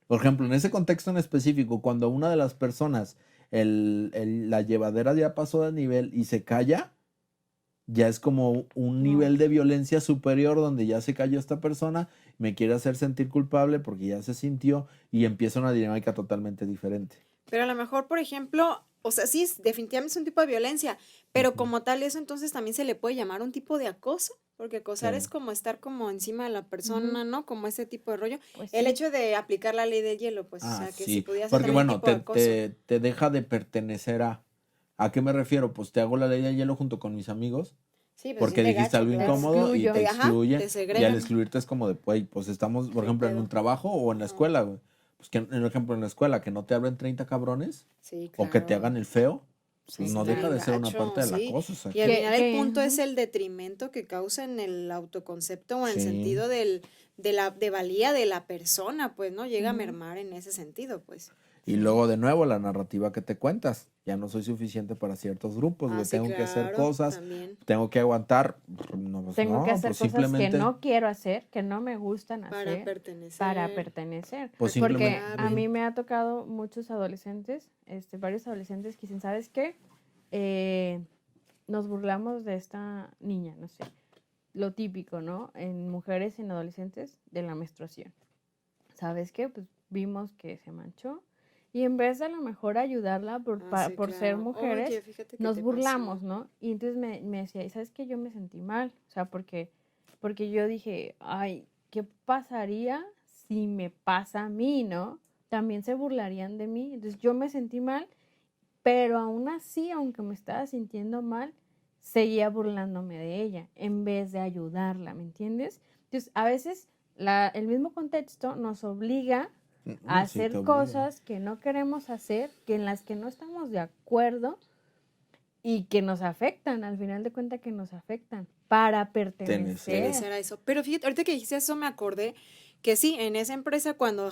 Por ejemplo, en ese contexto en específico, cuando una de las personas, la llevadera ya pasó de nivel y se calla, ya es como un No. nivel de violencia superior donde ya se cayó esta persona, me quiere hacer sentir culpable porque ya se sintió y empieza una dinámica totalmente diferente. Pero a lo mejor, por ejemplo, o sea, sí, definitivamente es un tipo de violencia, pero Ujú. como tal eso entonces también se le puede llamar un tipo de acoso, porque acosar es Sí. como estar como encima de la Ujú. persona, ¿no? Como ese tipo de rollo. Pues El sí. hecho de aplicar la ley del hielo, pues, o Ah, sea, que si sí, pudiera ser porque también un bueno, tipo de acoso. te deja de pertenecer a... ¿A qué me refiero? Pues te hago la ley del hielo junto con mis amigos Sí, pues se porque siente dijiste gacho, algo Te claro. incómodo y excluyo. te Ajá, excluyen te y al segregan. excluirte es como de, güey, pues estamos, por ¿Qué ejemplo, en un pedo? trabajo o en la Ajá. escuela, güey. Pues que, en ejemplo, en la escuela, que no te hablen 30 cabrones Sí, o que te claro. hagan el feo, pues Sí, no está deja bien de ser una parte gacho, de la sí. cosa, o sea, Y al que final el punto es Ujú. el detrimento que causa en el autoconcepto o en el sí. sentido de valía de la persona, pues, ¿no? Llega a Ujú. mermar en ese sentido, pues. Y Sí. luego de nuevo la narrativa que te cuentas. Ya no soy suficiente para ciertos grupos, Ah, güey. sí, Tengo que hacer claro, cosas, también. tengo que aguantar. No, pues Tengo que no, hacer pues cosas que simplemente, no quiero hacer, que no me gustan Para hacer, para pertenecer, pertenecer. pues Porque simplemente, a aceptarme. mí me ha tocado muchos adolescentes, varios adolescentes que dicen, ¿sabes qué? Eh, nos burlamos de esta niña, no sé, lo típico, ¿no? En mujeres y en adolescentes de la menstruación. ¿Sabes qué? Pues vimos que se manchó y en vez de a lo mejor ayudarla Ah, sí, por ser claro. mujeres, Oye, fíjate que nos te burlamos, pasó. ¿no? Y entonces me decía, "¿Y sabes qué? Yo me sentí mal, o sea, porque yo dije, ay, ¿qué pasaría si me pasa a mí, ¿no? También se burlarían de mí. Entonces yo me sentí mal, pero aún así, aunque me estaba sintiendo mal, seguía burlándome de ella en vez de ayudarla, ¿me entiendes? Entonces, a veces el mismo contexto nos obliga a sí te hacer obliga. cosas que no queremos hacer, que en las que no estamos de acuerdo y que nos afectan, al final de cuentas que nos afectan, para Pertenecer. pertenecer. A eso. Pero fíjate, ahorita que dijiste eso me acordé que sí, en esa empresa cuando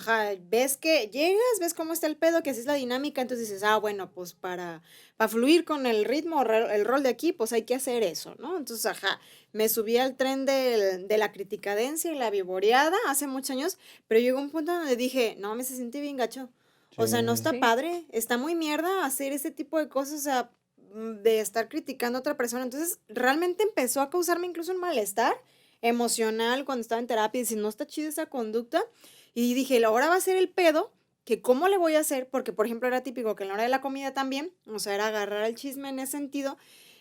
ves que llegas, ves cómo está el pedo, que así es la dinámica, entonces dices, ah, bueno, pues para fluir con el ritmo, el rol de aquí, pues hay que hacer eso, ¿no? Entonces, me subí al tren de la criticadencia y la vivoreada hace muchos años, pero llegó un punto donde dije, no, me se siente bien gacho. O sea, no Sí. está Sí, padre, está muy mierda hacer ese tipo de cosas, o sea, de estar criticando a otra persona. Entonces, realmente empezó a causarme incluso un malestar emocional cuando estaba en terapia y decir, no está chida esa conducta. Y dije, ahora va a ser el pedo, que cómo le voy a hacer, porque por ejemplo era típico que en la hora de la comida también, o sea, era agarrar el chisme en ese sentido.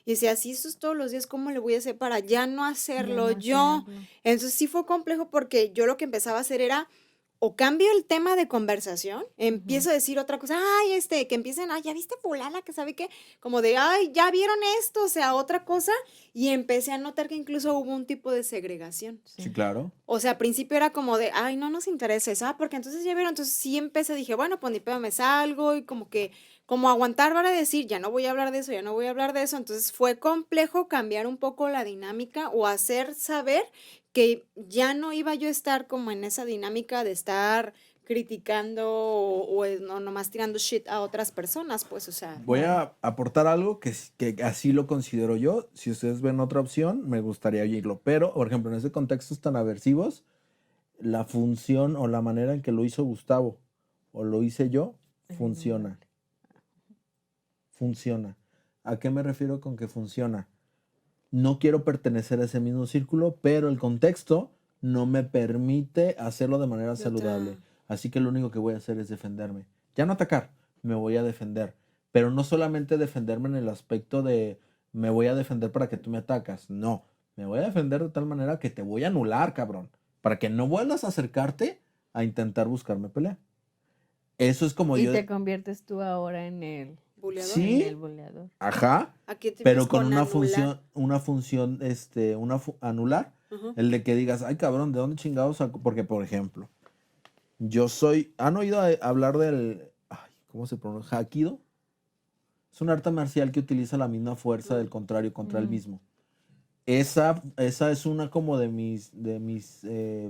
Y decía, si eso es todos los días, ¿cómo le voy a hacer para ya no ya hacerlo no yo? hacerlo. Entonces sí fue complejo porque yo lo que empezaba a hacer era o cambio el tema de conversación, Ujú. empiezo a decir otra cosa, ay, que empiecen, ay, ya viste fulana, que sabe qué, como de, ay, ya vieron esto, o sea, otra cosa, y empecé a notar que incluso hubo un tipo de segregación. Sí, Sí. claro. O sea, al principio era como de, ay, no nos interesa eso, porque entonces ya vieron, entonces sí empecé, dije, bueno, pues ni pedo, me salgo y como que, como aguantar para decir, ya no voy a hablar de eso, ya no voy a hablar de eso, entonces fue complejo cambiar un poco la dinámica o hacer saber que ya no iba yo a estar como en esa dinámica de estar criticando no, nomás tirando shit a otras personas, pues, o sea, Voy Claro. a aportar algo que así lo considero yo. Si ustedes ven otra opción, me gustaría oírlo. Pero, por ejemplo, en ese contextos tan aversivos, la función o la manera en que lo hizo Gustavo o lo hice yo, Es funciona. innombrable. Funciona. ¿A qué me refiero con que funciona? No quiero pertenecer a ese mismo círculo, pero el contexto no me permite hacerlo de manera de otra, saludable. Así que lo único que voy a hacer es defenderme. Ya no atacar, me voy a defender. Pero no solamente defenderme en el aspecto de me voy a defender para que tú me atacas. No, me voy a defender de tal manera que te voy a anular, cabrón. Para que no vuelvas a acercarte a intentar buscarme pelea. Eso es como Y yo. te conviertes tú ahora en el buleador. Sí, boleador. ajá, Aquí te pero empiezas con con anular. una función, anular, Ajá. el de que digas, ay cabrón, ¿de dónde chingados saco? Porque, por ejemplo, ¿han oído hablar ¿cómo se pronuncia? Hapkido. Es un arte marcial que utiliza la misma fuerza del Mm. contrario contra el Mm. mismo. Esa es una como de mis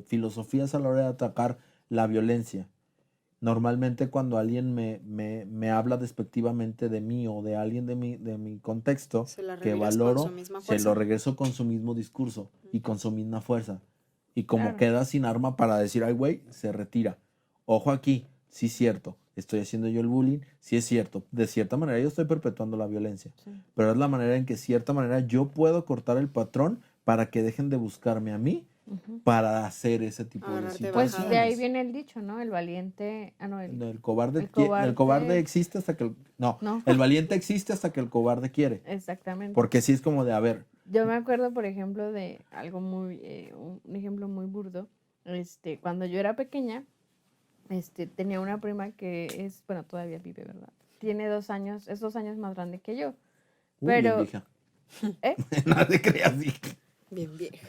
filosofías a la hora de atacar la violencia. Normalmente cuando alguien me habla despectivamente de mí o de alguien de mi contexto Se la que revires con su valoro, misma se lo fuerza. regreso con su mismo discurso y con su misma fuerza. Y como Claro. queda sin arma para decir, ay, güey, se retira. Ojo aquí, sí, cierto. estoy haciendo yo el bullying. Sí es cierto, de cierta manera yo estoy perpetuando la violencia, Sí. pero es la manera en que, de cierta manera, yo puedo cortar el patrón para que dejen de buscarme a mí Ujú. para hacer ese tipo de Agarrarte Pues de ahí situaciones. viene el dicho, ¿no? El valiente, El cobarde, el el cobarde cobarde, existe hasta que... No, no, el valiente existe hasta que el cobarde quiere. exactamente. Porque sí es como de, a ver, Yo me acuerdo, por ejemplo, de algo un ejemplo muy burdo. Cuando yo era pequeña, tenía una prima que es, bueno, todavía vive, ¿verdad? Tiene 2 años, es 2 años más grande que yo. bien Pero, vieja. ¿eh? No te creas, hija. Bien vieja.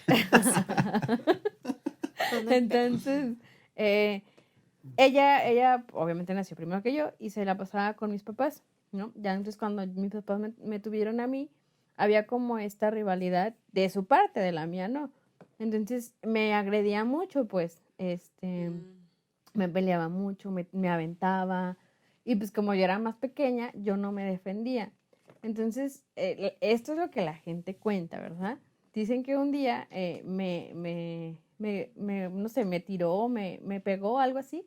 Entonces, eh, ella obviamente nació primero que yo y se la pasaba con mis papás, ¿no? Ya entonces cuando mis papás me tuvieron a mí, había como esta rivalidad de su parte, de la mía no. Entonces me agredía mucho, pues, me peleaba mucho, me aventaba y pues como yo era más pequeña, yo no me defendía. Entonces, esto es lo que la gente cuenta, ¿verdad? Dicen que un día no sé, me tiró, me pegó, algo así,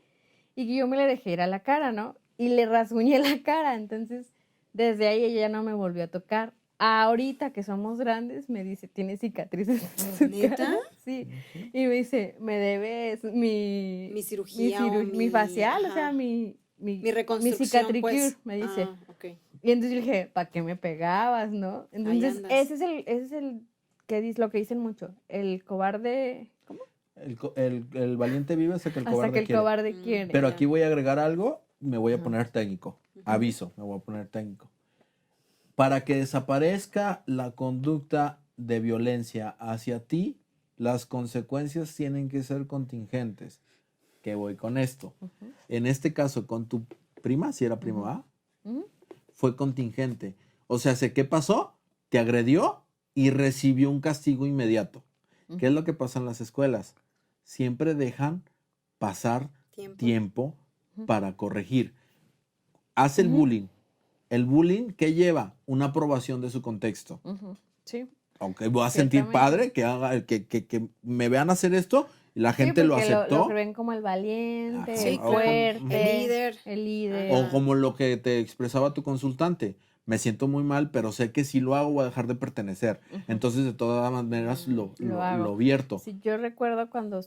y que yo me le dejé ir a la cara, ¿no? Y le rasguñé la cara, entonces desde ahí ella ya no me volvió a tocar. Ahorita que somos grandes, me dice, tiene cicatrices en su ¿Neta? cara. Sí, y me dice, me debes Mi cirugía o mi facial, o sea, ajá, mi mi reconstrucción, cicatricure, pues. me dice. Ah, ok. Y entonces yo dije, ¿para qué me pegabas, no? Ahí Entonces, andas. ese es el que dice, lo que dicen mucho. El cobarde, ¿cómo? El valiente vive hasta que el Hasta que cobarde el quiere. cobarde quiere. Pero Ya. aquí voy a agregar algo, me voy a Ajá. poner técnico. Ujú. Aviso, me voy a poner técnico. Para que desaparezca la conducta de violencia hacia ti, las consecuencias tienen que ser contingentes. ¿Qué voy con esto? Ujú, En este caso, con tu prima, si era prima, ujú, ¿va? ujú, Fue contingente. O sea, ¿qué pasó? Te agredió y recibió un castigo inmediato. ¿Qué es ujú, lo que pasa en las escuelas? Siempre dejan pasar Tiempo. tiempo ujú, para corregir. Hace el ujú, bullying. El bullying, ¿qué lleva? Una aprobación de su contexto. ujú. Sí, Aunque voy a sentir ciertamente. padre que haga, que me vean hacer esto y la Sí, gente lo porque lo aceptó. ven como el valiente, Ajá, Sí, el o claro. El fuerte, líder. el líder. O Ajá. como lo que te expresaba tu consultante. Me siento muy mal, pero sé que si lo hago voy a dejar de pertenecer. Ujú. Entonces, de todas maneras, Mm. Lo hago. lo vierto. Sí, yo recuerdo cuando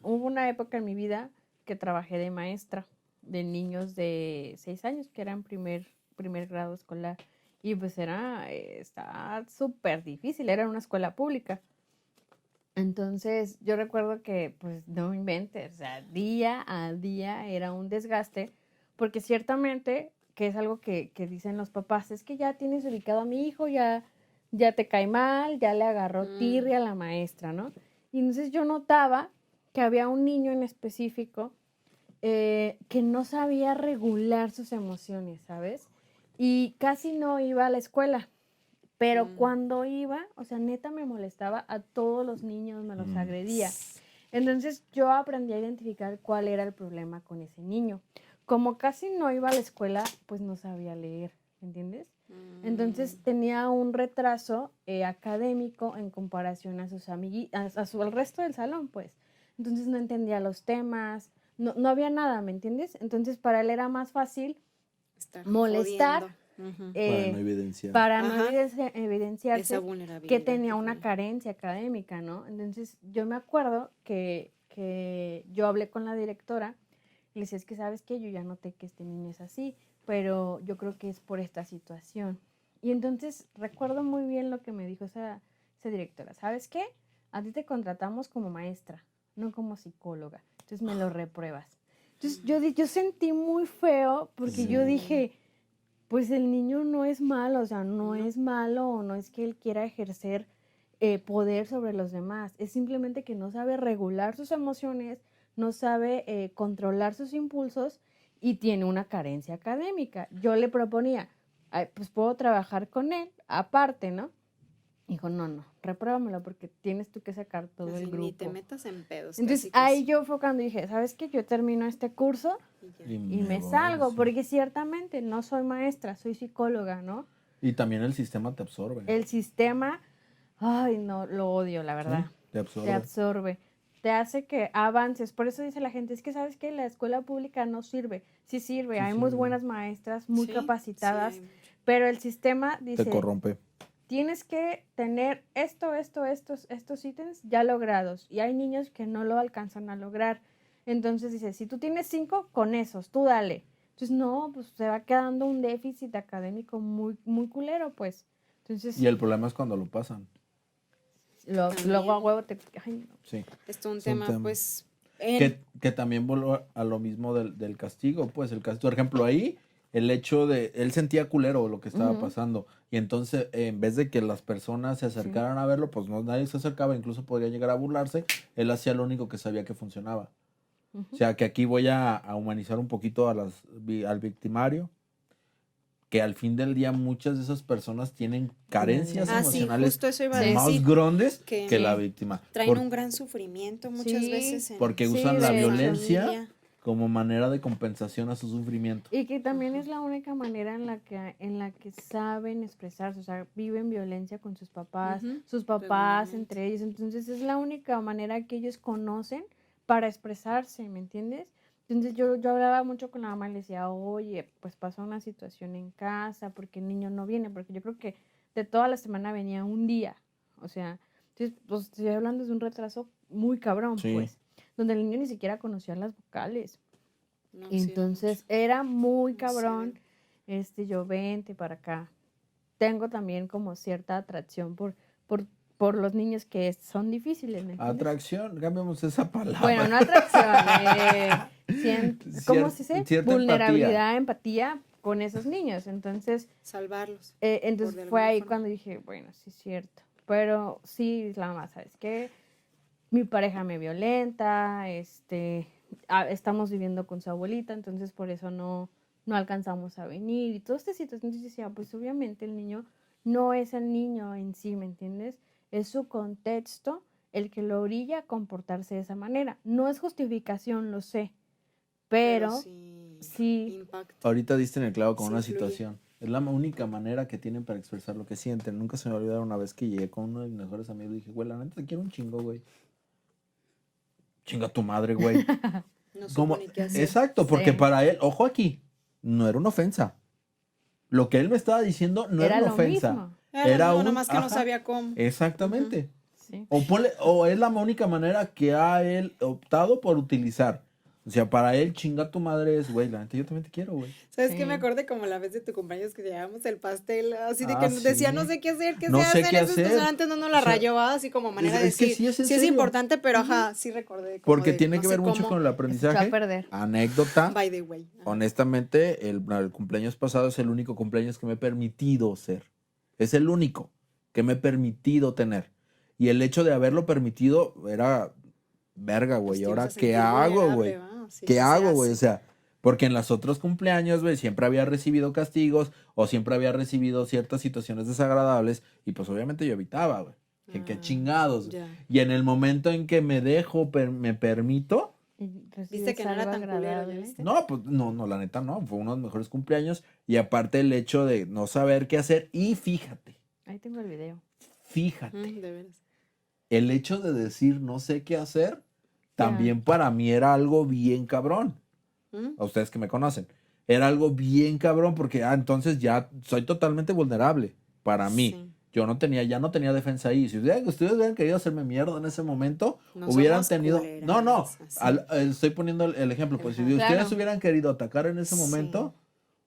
hubo una época en mi vida que trabajé de maestra de niños de 6 años, que eran primer grado escolar. Y pues estaba súper difícil, era una escuela pública. Entonces yo recuerdo que, pues no inventes, o sea, día a día era un desgaste, porque ciertamente, que es algo que dicen los papás, es que ya tienes ubicado a mi hijo, ya te cae mal, ya le agarró tirria a la maestra, ¿no? Y entonces yo notaba que había un niño en específico que no sabía regular sus emociones, ¿sabes? Y casi no iba a la escuela. Pero cuando iba, o sea, neta me molestaba a todos los niños, me los agredía. Entonces yo aprendí a identificar cuál era el problema con ese niño. Como casi no iba a la escuela, pues no sabía leer, ¿entiendes? Entonces tenía un retraso académico en comparación a sus amiguitos, al resto del salón, pues. Entonces no entendía los temas, no había nada, ¿me entiendes? Entonces para él era más fácil Estar molestar jodiendo. Ujú. Para no eh, evidenciar. para no Ajá. Esa evidenciarse vulnerabilidad que tenía que una fue. carencia académica, ¿no? Entonces yo me acuerdo que yo hablé con la directora y le decía, es que sabes que yo ya noté que este niño es así, pero yo creo que es por esta situación. Y entonces recuerdo muy bien lo que me dijo esa directora, ¿sabes qué? A ti te contratamos como maestra, no como psicóloga, entonces me lo repruebas. Entonces yo sentí muy feo porque yo Sí. dije, pues el niño no es malo, o sea, no No. es malo, no es que él quiera ejercer poder sobre los demás, es simplemente que no sabe regular sus emociones, no sabe controlar sus impulsos y tiene una carencia académica. Yo le proponía, "Ay, pues puedo trabajar con él, aparte, ¿no?" Dijo, no, repruébamelo porque tienes tú que sacar todo Así, el ni te grupo. metas en pedos, Entonces casi, ahí casi. yo fue cuando dije, ¿sabes qué? Yo termino este curso Y ya. y me voy, salgo, sí. porque ciertamente no soy maestra, soy psicóloga, ¿no? Y también el sistema te absorbe. El sistema, ay, no, lo odio, la Sí, verdad. te Te absorbe. absorbe. te hace que avances. Por eso dice la gente, es que sabes que la escuela pública no sirve. Sí sirve, Sí hay muy sirve. buenas maestras, muy Sí, capacitadas, sí hay mucho. pero el sistema Te dice, corrompe. tienes que tener estos ítems ya logrados. Y hay niños que no lo alcanzan a lograr. Entonces dice, si tú tienes 5, con esos, tú dale. Entonces no, pues se va quedando un déficit académico muy, muy culero, pues. Entonces, Y el problema es cuando lo pasan. luego a También. huevo te... Ay, no. Sí. Es todo un Es un tema, tema. pues, Que también volvió a lo mismo del castigo, pues el castigo, por ejemplo, ahí el hecho de, él sentía culero lo que estaba Ujú. pasando y entonces en vez de que las personas se acercaran a verlo, pues no, nadie se acercaba, incluso podría llegar a burlarse, él hacía lo único que sabía que funcionaba. O Ujú. sea, que aquí voy a humanizar un poquito al victimario, que al fin del día muchas de esas personas tienen carencias Ah, sí, emocionales justo eso iba a Sí. más decir, grandes que que la Sí. víctima. traen un gran sufrimiento muchas Sí, veces en Porque sí, usan la de hecho. violencia familia. como manera de compensación a su sufrimiento. Y que también Ajá. es la única manera en la que saben expresarse, o sea, viven violencia con sus papás Regularmente. entre ellos, entonces es la única manera que ellos conocen para expresarse, ¿me entiendes? Entonces yo hablaba mucho con la mamá y le decía, oye, pues pasó una situación en casa, porque el niño no viene, porque yo creo que de toda la semana venía un día, o sea, entonces, pues estoy hablando de un retraso muy cabrón, Sí. pues, donde el niño ni siquiera conocía las vocales. No, Y sí era mucho. entonces era muy Muy cabrón, severo. yo vente para acá. Tengo también como cierta atracción por los niños que son difíciles, ¿me entiendes? Atracción, cambiamos esa palabra. Bueno, no atracción, ¿cómo se dice? Cierta Vulnerabilidad, empatía con esos niños. Entonces, Salvarlos, por entonces de fue alguna ahí forma. cuando dije, bueno, sí es cierto. Pero sí, la mamá, ¿sabes qué? Mi pareja me violenta, estamos viviendo con su abuelita, entonces por eso no alcanzamos a venir y toda esta situación. Entonces decía, pues obviamente el niño no es el niño en sí, ¿me entiendes? Es su contexto el que lo orilla a comportarse de esa manera. No es justificación, lo sé, Pero pero sí sí, impacta, Ahorita diste en el clavo con sí una influye. situación. Es la única manera que tienen para expresar lo que sienten. Nunca se me va a olvidar una vez que llegué con uno de mis mejores amigos y dije, güey, la neta te quiero un chingo, güey. Chinga tu madre, güey. No supo Como, ni qué hacer. exacto, porque Sí. para él, ojo aquí, no era una ofensa. Lo que él me estaba diciendo no era era una lo ofensa. mismo. Era No, un, nomás que no ajá, sabía cómo. exactamente. Sí. O es la única manera que ha él optado por utilizar. O sea, para él, chinga tu madre es, güey, la neta, yo también te quiero, güey. ¿Sabes qué? Sí. Me acordé como la vez de tu cumpleaños que llevábamos el pastel, así de que Ah, nos decía, no sí. sé qué hacer, qué No se sé hace en qué esa situación. hacer. Antes no nos O la sea, rayó, así como manera de es que decir, sí es en sí es serio. importante, pero ajá, sí recordé como Porque de, tiene no que sé ver mucho cómo, con el Se echó a aprendizaje. perder. Anécdota. by the way. Ajá. Honestamente, el cumpleaños pasado es el único cumpleaños que me he permitido ser. Es el único que me he permitido tener. Y el hecho de haberlo permitido era verga, Pues güey. te ibas ¿Ahora a qué sentir hago, vulnerable, güey? ¿va? Sí, ¿Qué sí se hago, güey? O hace. sea, porque en los otros cumpleaños, güey, siempre había recibido castigos o siempre había recibido ciertas situaciones desagradables y pues obviamente yo evitaba, güey. Que qué Ah, chingados. ya. Y en el momento en que me dejo, me permito, Y ¿Viste recibes que no era algo tan culero, ya agradable. viste? no, pues no, la neta no. Fue uno de los mejores cumpleaños y aparte el hecho de no saber qué hacer y Ahí tengo el video. fíjate, De veras. el hecho de decir no sé qué hacer Ya. también para mí era algo bien cabrón. ¿Mm? A ustedes que me conocen. Era algo bien cabrón porque entonces ya soy totalmente vulnerable para mí. Sí. Yo ya no tenía defensa ahí. Si ustedes hubieran querido hacerme mierda en ese momento, No hubieran somos tenido... No, culeras, así. estoy poniendo el ejemplo. Pues si Ajá. ustedes Claro. hubieran querido atacar en ese Sí. momento,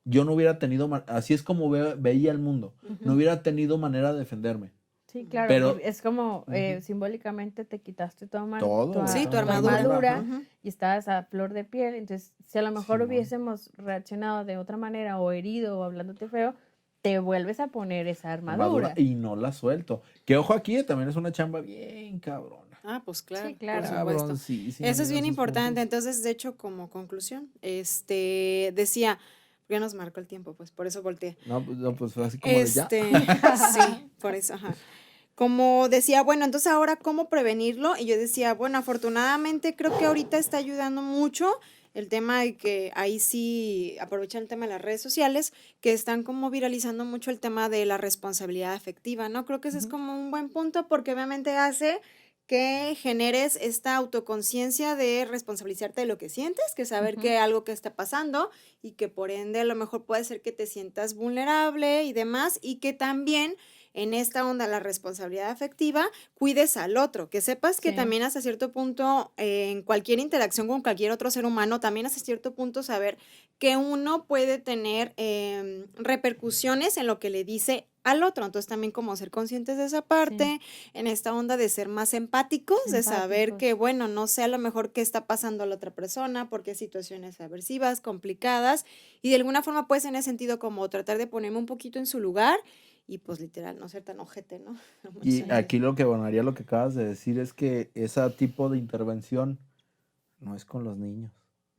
yo no hubiera tenido... Así es como veía el mundo. No hubiera tenido manera de defenderme. Sí, claro, Pero... porque es como Ujú. simbólicamente te quitaste Todo, Sí, tu toda la armadura. armadura Ujú. y estabas a flor de piel. Entonces, si a lo mejor Simón. hubiésemos reaccionado de otra manera o herido o hablándote feo, te vuelves a poner esa armadura. Y no la suelto. Que ojo aquí, también es una chamba bien cabrona. Ah, pues claro, Sí, claro. por supuesto. Cabroncísima, Eso es amigo, bien esos importante. puntos. Entonces, de hecho, como conclusión, decía, porque nos marcó el tiempo, pues por eso volteé. No, pues fue así como de ya. Sí, por eso, ajá. Como decía, bueno, entonces ahora, ¿cómo prevenirlo? Y yo decía, bueno, afortunadamente creo que ahorita está ayudando mucho el tema de que ahí sí aprovechan el tema de las redes sociales, que están como viralizando mucho el tema de la responsabilidad afectiva, ¿no? Creo que ese es Ujú. como un buen punto porque obviamente hace que generes esta autoconciencia de responsabilizarte de lo que sientes, que saber que algo que está pasando y que por ende a lo mejor puede ser que te sientas vulnerable y demás, y que también en esta onda la responsabilidad afectiva cuides al otro, que sepas que Sí. también hasta cierto punto en cualquier interacción con cualquier otro ser humano, también hasta cierto punto saber que uno puede tener repercusiones en lo que le dice al otro. Entonces también como ser conscientes de esa parte, en esta onda de ser más empáticos, de saber que, Empáticos. bueno, no sé a lo mejor qué está pasando a la otra persona, porque hay situaciones aversivas, complicadas, y de alguna forma pues en ese sentido como tratar de ponerme un poquito en su lugar y pues literal no ser tan ojete, ¿no? Y Sí. aquí lo que, bueno, María, lo que acabas de decir es que ese tipo de intervención no es con los niños,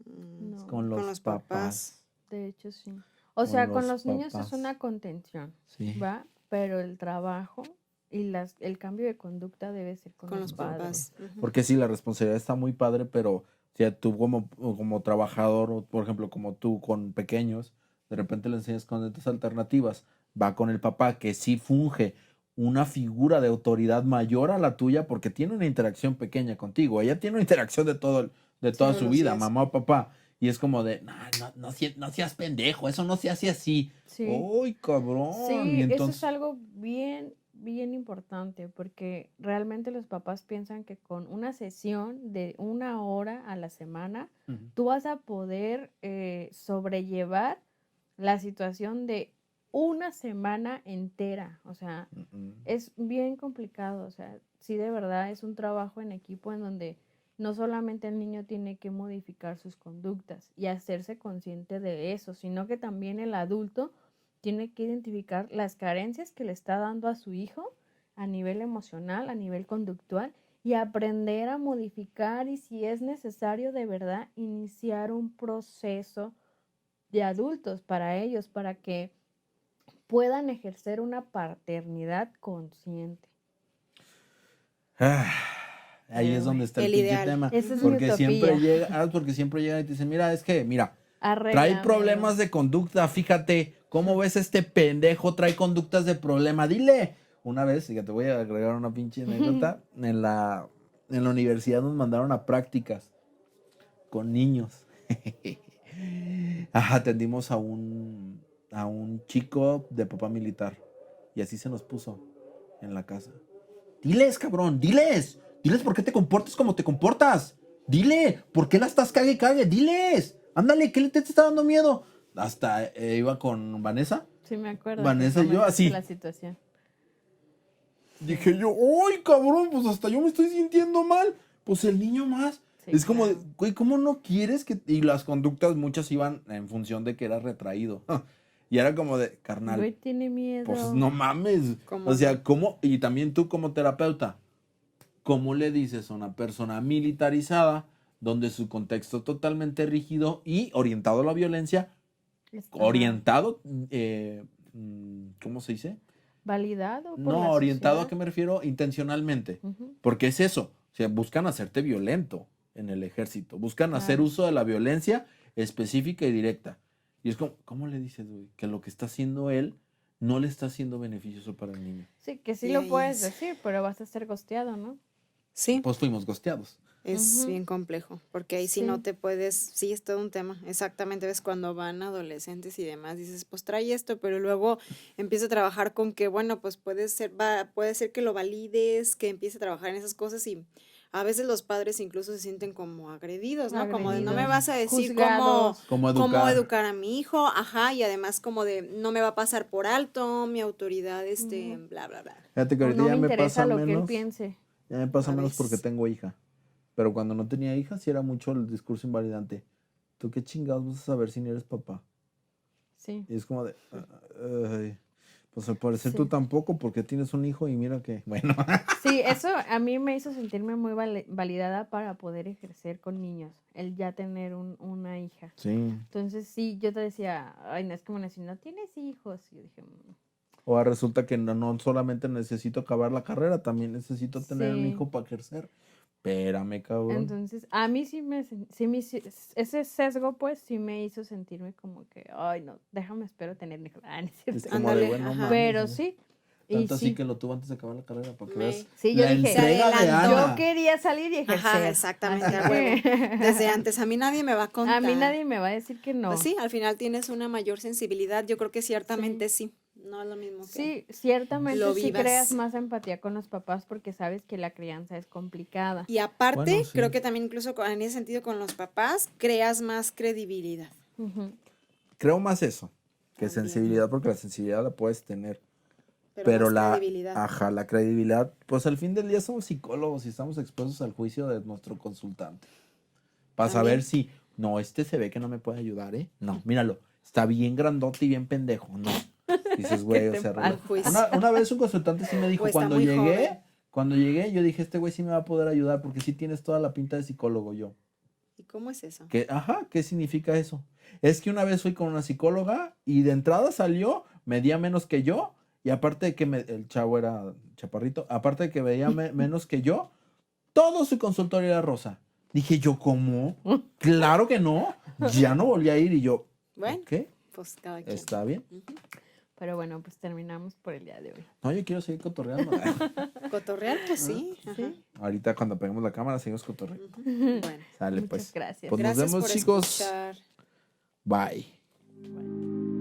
Mm, es No, con con los los papás. papás, de hecho sí. O con sea, con los los niños es papás. una contención, Sí. ¿va? Pero el trabajo y el cambio de conducta debe ser con Con los los padres. papás. Ujú. Porque sí, la responsabilidad está muy padre, pero o sea, tú como trabajador, o por ejemplo, como tú con pequeños, de repente le enseñas con estas alternativas, va con el papá que sí funge una figura de autoridad mayor a la tuya porque tiene una interacción pequeña contigo. Ella tiene una interacción de de Sí, toda todos su los vida, días. mamá o papá. Y es como de, no seas pendejo, eso no se hace así. Sí. ¡Uy, cabrón! Y Sí, eso es entonces, algo bien, bien importante, porque realmente los papás piensan que con una sesión de 1 hora a la semana, ujú, tú vas a poder sobrellevar la situación de una semana entera. O sea, ujú. es bien complicado. O sea, sí, de verdad es un trabajo en equipo en donde no solamente el niño tiene que modificar sus conductas y hacerse consciente de eso, sino que también el adulto tiene que identificar las carencias que le está dando a su hijo a nivel emocional, a nivel conductual, y aprender a modificar y si es necesario de verdad iniciar un proceso de adultos para ellos, para que puedan ejercer una paternidad consciente. Ah, ahí Pero es donde bueno, está el El pinche ideal. tema. esa es mi Porque siempre utopía. porque siempre llegan y te dicen, mira, es que, mira, trae Arréglamelo. problemas de conducta, fíjate, ¿cómo ves este pendejo? Trae conductas de problema, dile. Una vez, y que te voy a agregar una pinche anécdota, en la universidad nos mandaron a prácticas con niños. Ajá, atendimos a un chico de papá militar. Y así se nos puso en la casa. Diles, cabrón, diles. Diles por qué te comportas como te comportas. Dile, ¿por qué la estás cague y cague? Diles. Ándale, ¿qué te está dando miedo? Hasta iba con Vanessa. Sí, me acuerdo que Vanessa y yo comentaste así. la situación. Dije yo, ¡ay, cabrón! Pues hasta yo me estoy sintiendo mal. Pues el niño más. Sí, Es como, de, claro. güey, ¿cómo no quieres que...? Y las conductas muchas iban en función de que era retraído. Y era como de, carnal, Güey, tiene pues miedo. no mames. ¿Cómo O sea, no? ¿cómo? Y también tú como terapeuta, ¿cómo le dices a una persona militarizada, donde su contexto totalmente rígido y orientado a la violencia, Está orientado, ¿cómo se dice? validado por No, la orientado a sociedad. qué me refiero, intencionalmente. Ujú, Porque es eso. O sea, buscan hacerte violento en el ejército. Buscan hacer claro. uso de la violencia específica y directa. Y es como, ¿cómo le dices, güey? Que lo que está haciendo él no le está siendo beneficioso para el niño. Sí, que sí Y lo ahí puedes es. decir, pero vas a ser gosteado, ¿no? Sí, Pues fuimos gosteados. es Ujú, bien complejo, porque ahí sí no sí. te puedes, sí es todo un tema. Exactamente, ves cuando van adolescentes y demás, dices, pues trae esto, pero luego empieza a trabajar con que, bueno, pues puede ser que lo valides, que empiece a trabajar en esas cosas y a veces los padres incluso se sienten como agredidos, ¿no? Como de no me Agredidos, vas a decir juzgados. ¿Cómo cómo educar? educar a mi hijo, ajá, y además como de no me va a pasar por alto mi autoridad, Ujú. bla, bla, bla. Fíjate que O ahorita no ya me me interesa pasa lo que él menos. piense. Ya me pasa A menos porque veces. tengo hija. Pero cuando no tenía hija, sí era mucho el discurso invalidante. ¿Tú qué chingados vas a saber si ni eres papá? Sí, Y es como de, ay, pues al parecer tú sí. tampoco porque tienes un hijo y mira que, bueno. Sí, eso a mí me hizo sentirme muy validada para poder ejercer con niños, el ya tener una hija. Sí. Entonces sí, yo te decía, ay, no es como decir, no tienes hijos. Y yo dije, O ahora resulta que no solamente necesito acabar la carrera, también necesito tener un sí. hijo para ejercer. Espérame, cabrón. Entonces, a mí ese sesgo, pues, sí me hizo sentirme como que, ay, no, déjame, espero tener hijos. Ah, no es Es cierto. como de, Ándale, bueno, ajá. mames. Pero sí, Y Tanto así sí, que lo tuvo antes de acabar la carrera, para que Me- veas sí, yo la dije, entrega de adelantó. Ana. yo quería salir y ejercer. Ajá, exactamente, Así a huevo. que Desde antes, a mí nadie me va a contar. a mí nadie me va a decir que no. Pues sí, al final tienes una mayor sensibilidad. Yo creo que ciertamente sí. No es lo mismo que Sí, ciertamente lo sí creas vivas. más empatía con los papás porque sabes que la crianza es complicada. Y aparte, Bueno, sí. creo que también incluso en ese sentido con los papás, creas más credibilidad. Ujú. Creo más eso que También. sensibilidad, porque la sensibilidad la puedes tener. Pero, Pero más credibilidad. la credibilidad, pues al fin del día somos psicólogos y estamos expuestos al juicio de nuestro consultante. Para También. saber si, no, este se ve que no me puede ayudar, ¿eh? No, míralo, está bien grandote y bien pendejo, no. Dices, güey, o te sea, pasa? Pues, una vez un consultante sí me dijo, O está muy joven. cuando llegué, yo dije, este güey sí me va a poder ayudar porque sí tienes toda la pinta de psicólogo yo. ¿y cómo es eso? ¿Qué significa eso? Es que una vez fui con una psicóloga y de entrada salió, medía menos que yo, y aparte de que el chavo era chaparrito, aparte de que veía menos que yo, todo su consultorio era rosa. Dije yo, ¿cómo? Claro que no. Ya no volví a ir y yo, Bueno, ¿qué? pues cada quien. ¿Está bien? Ujú. Pero bueno, pues terminamos por el día de hoy. No, yo quiero seguir cotorreando. Cotorrear, pues sí. Ajá. Sí. Ahorita cuando peguemos la cámara seguimos cotorreando. Ujú. Bueno, Sale Muchas pues. gracias. Pues nos gracias vemos, por chicos. escuchar. Bye. Bye.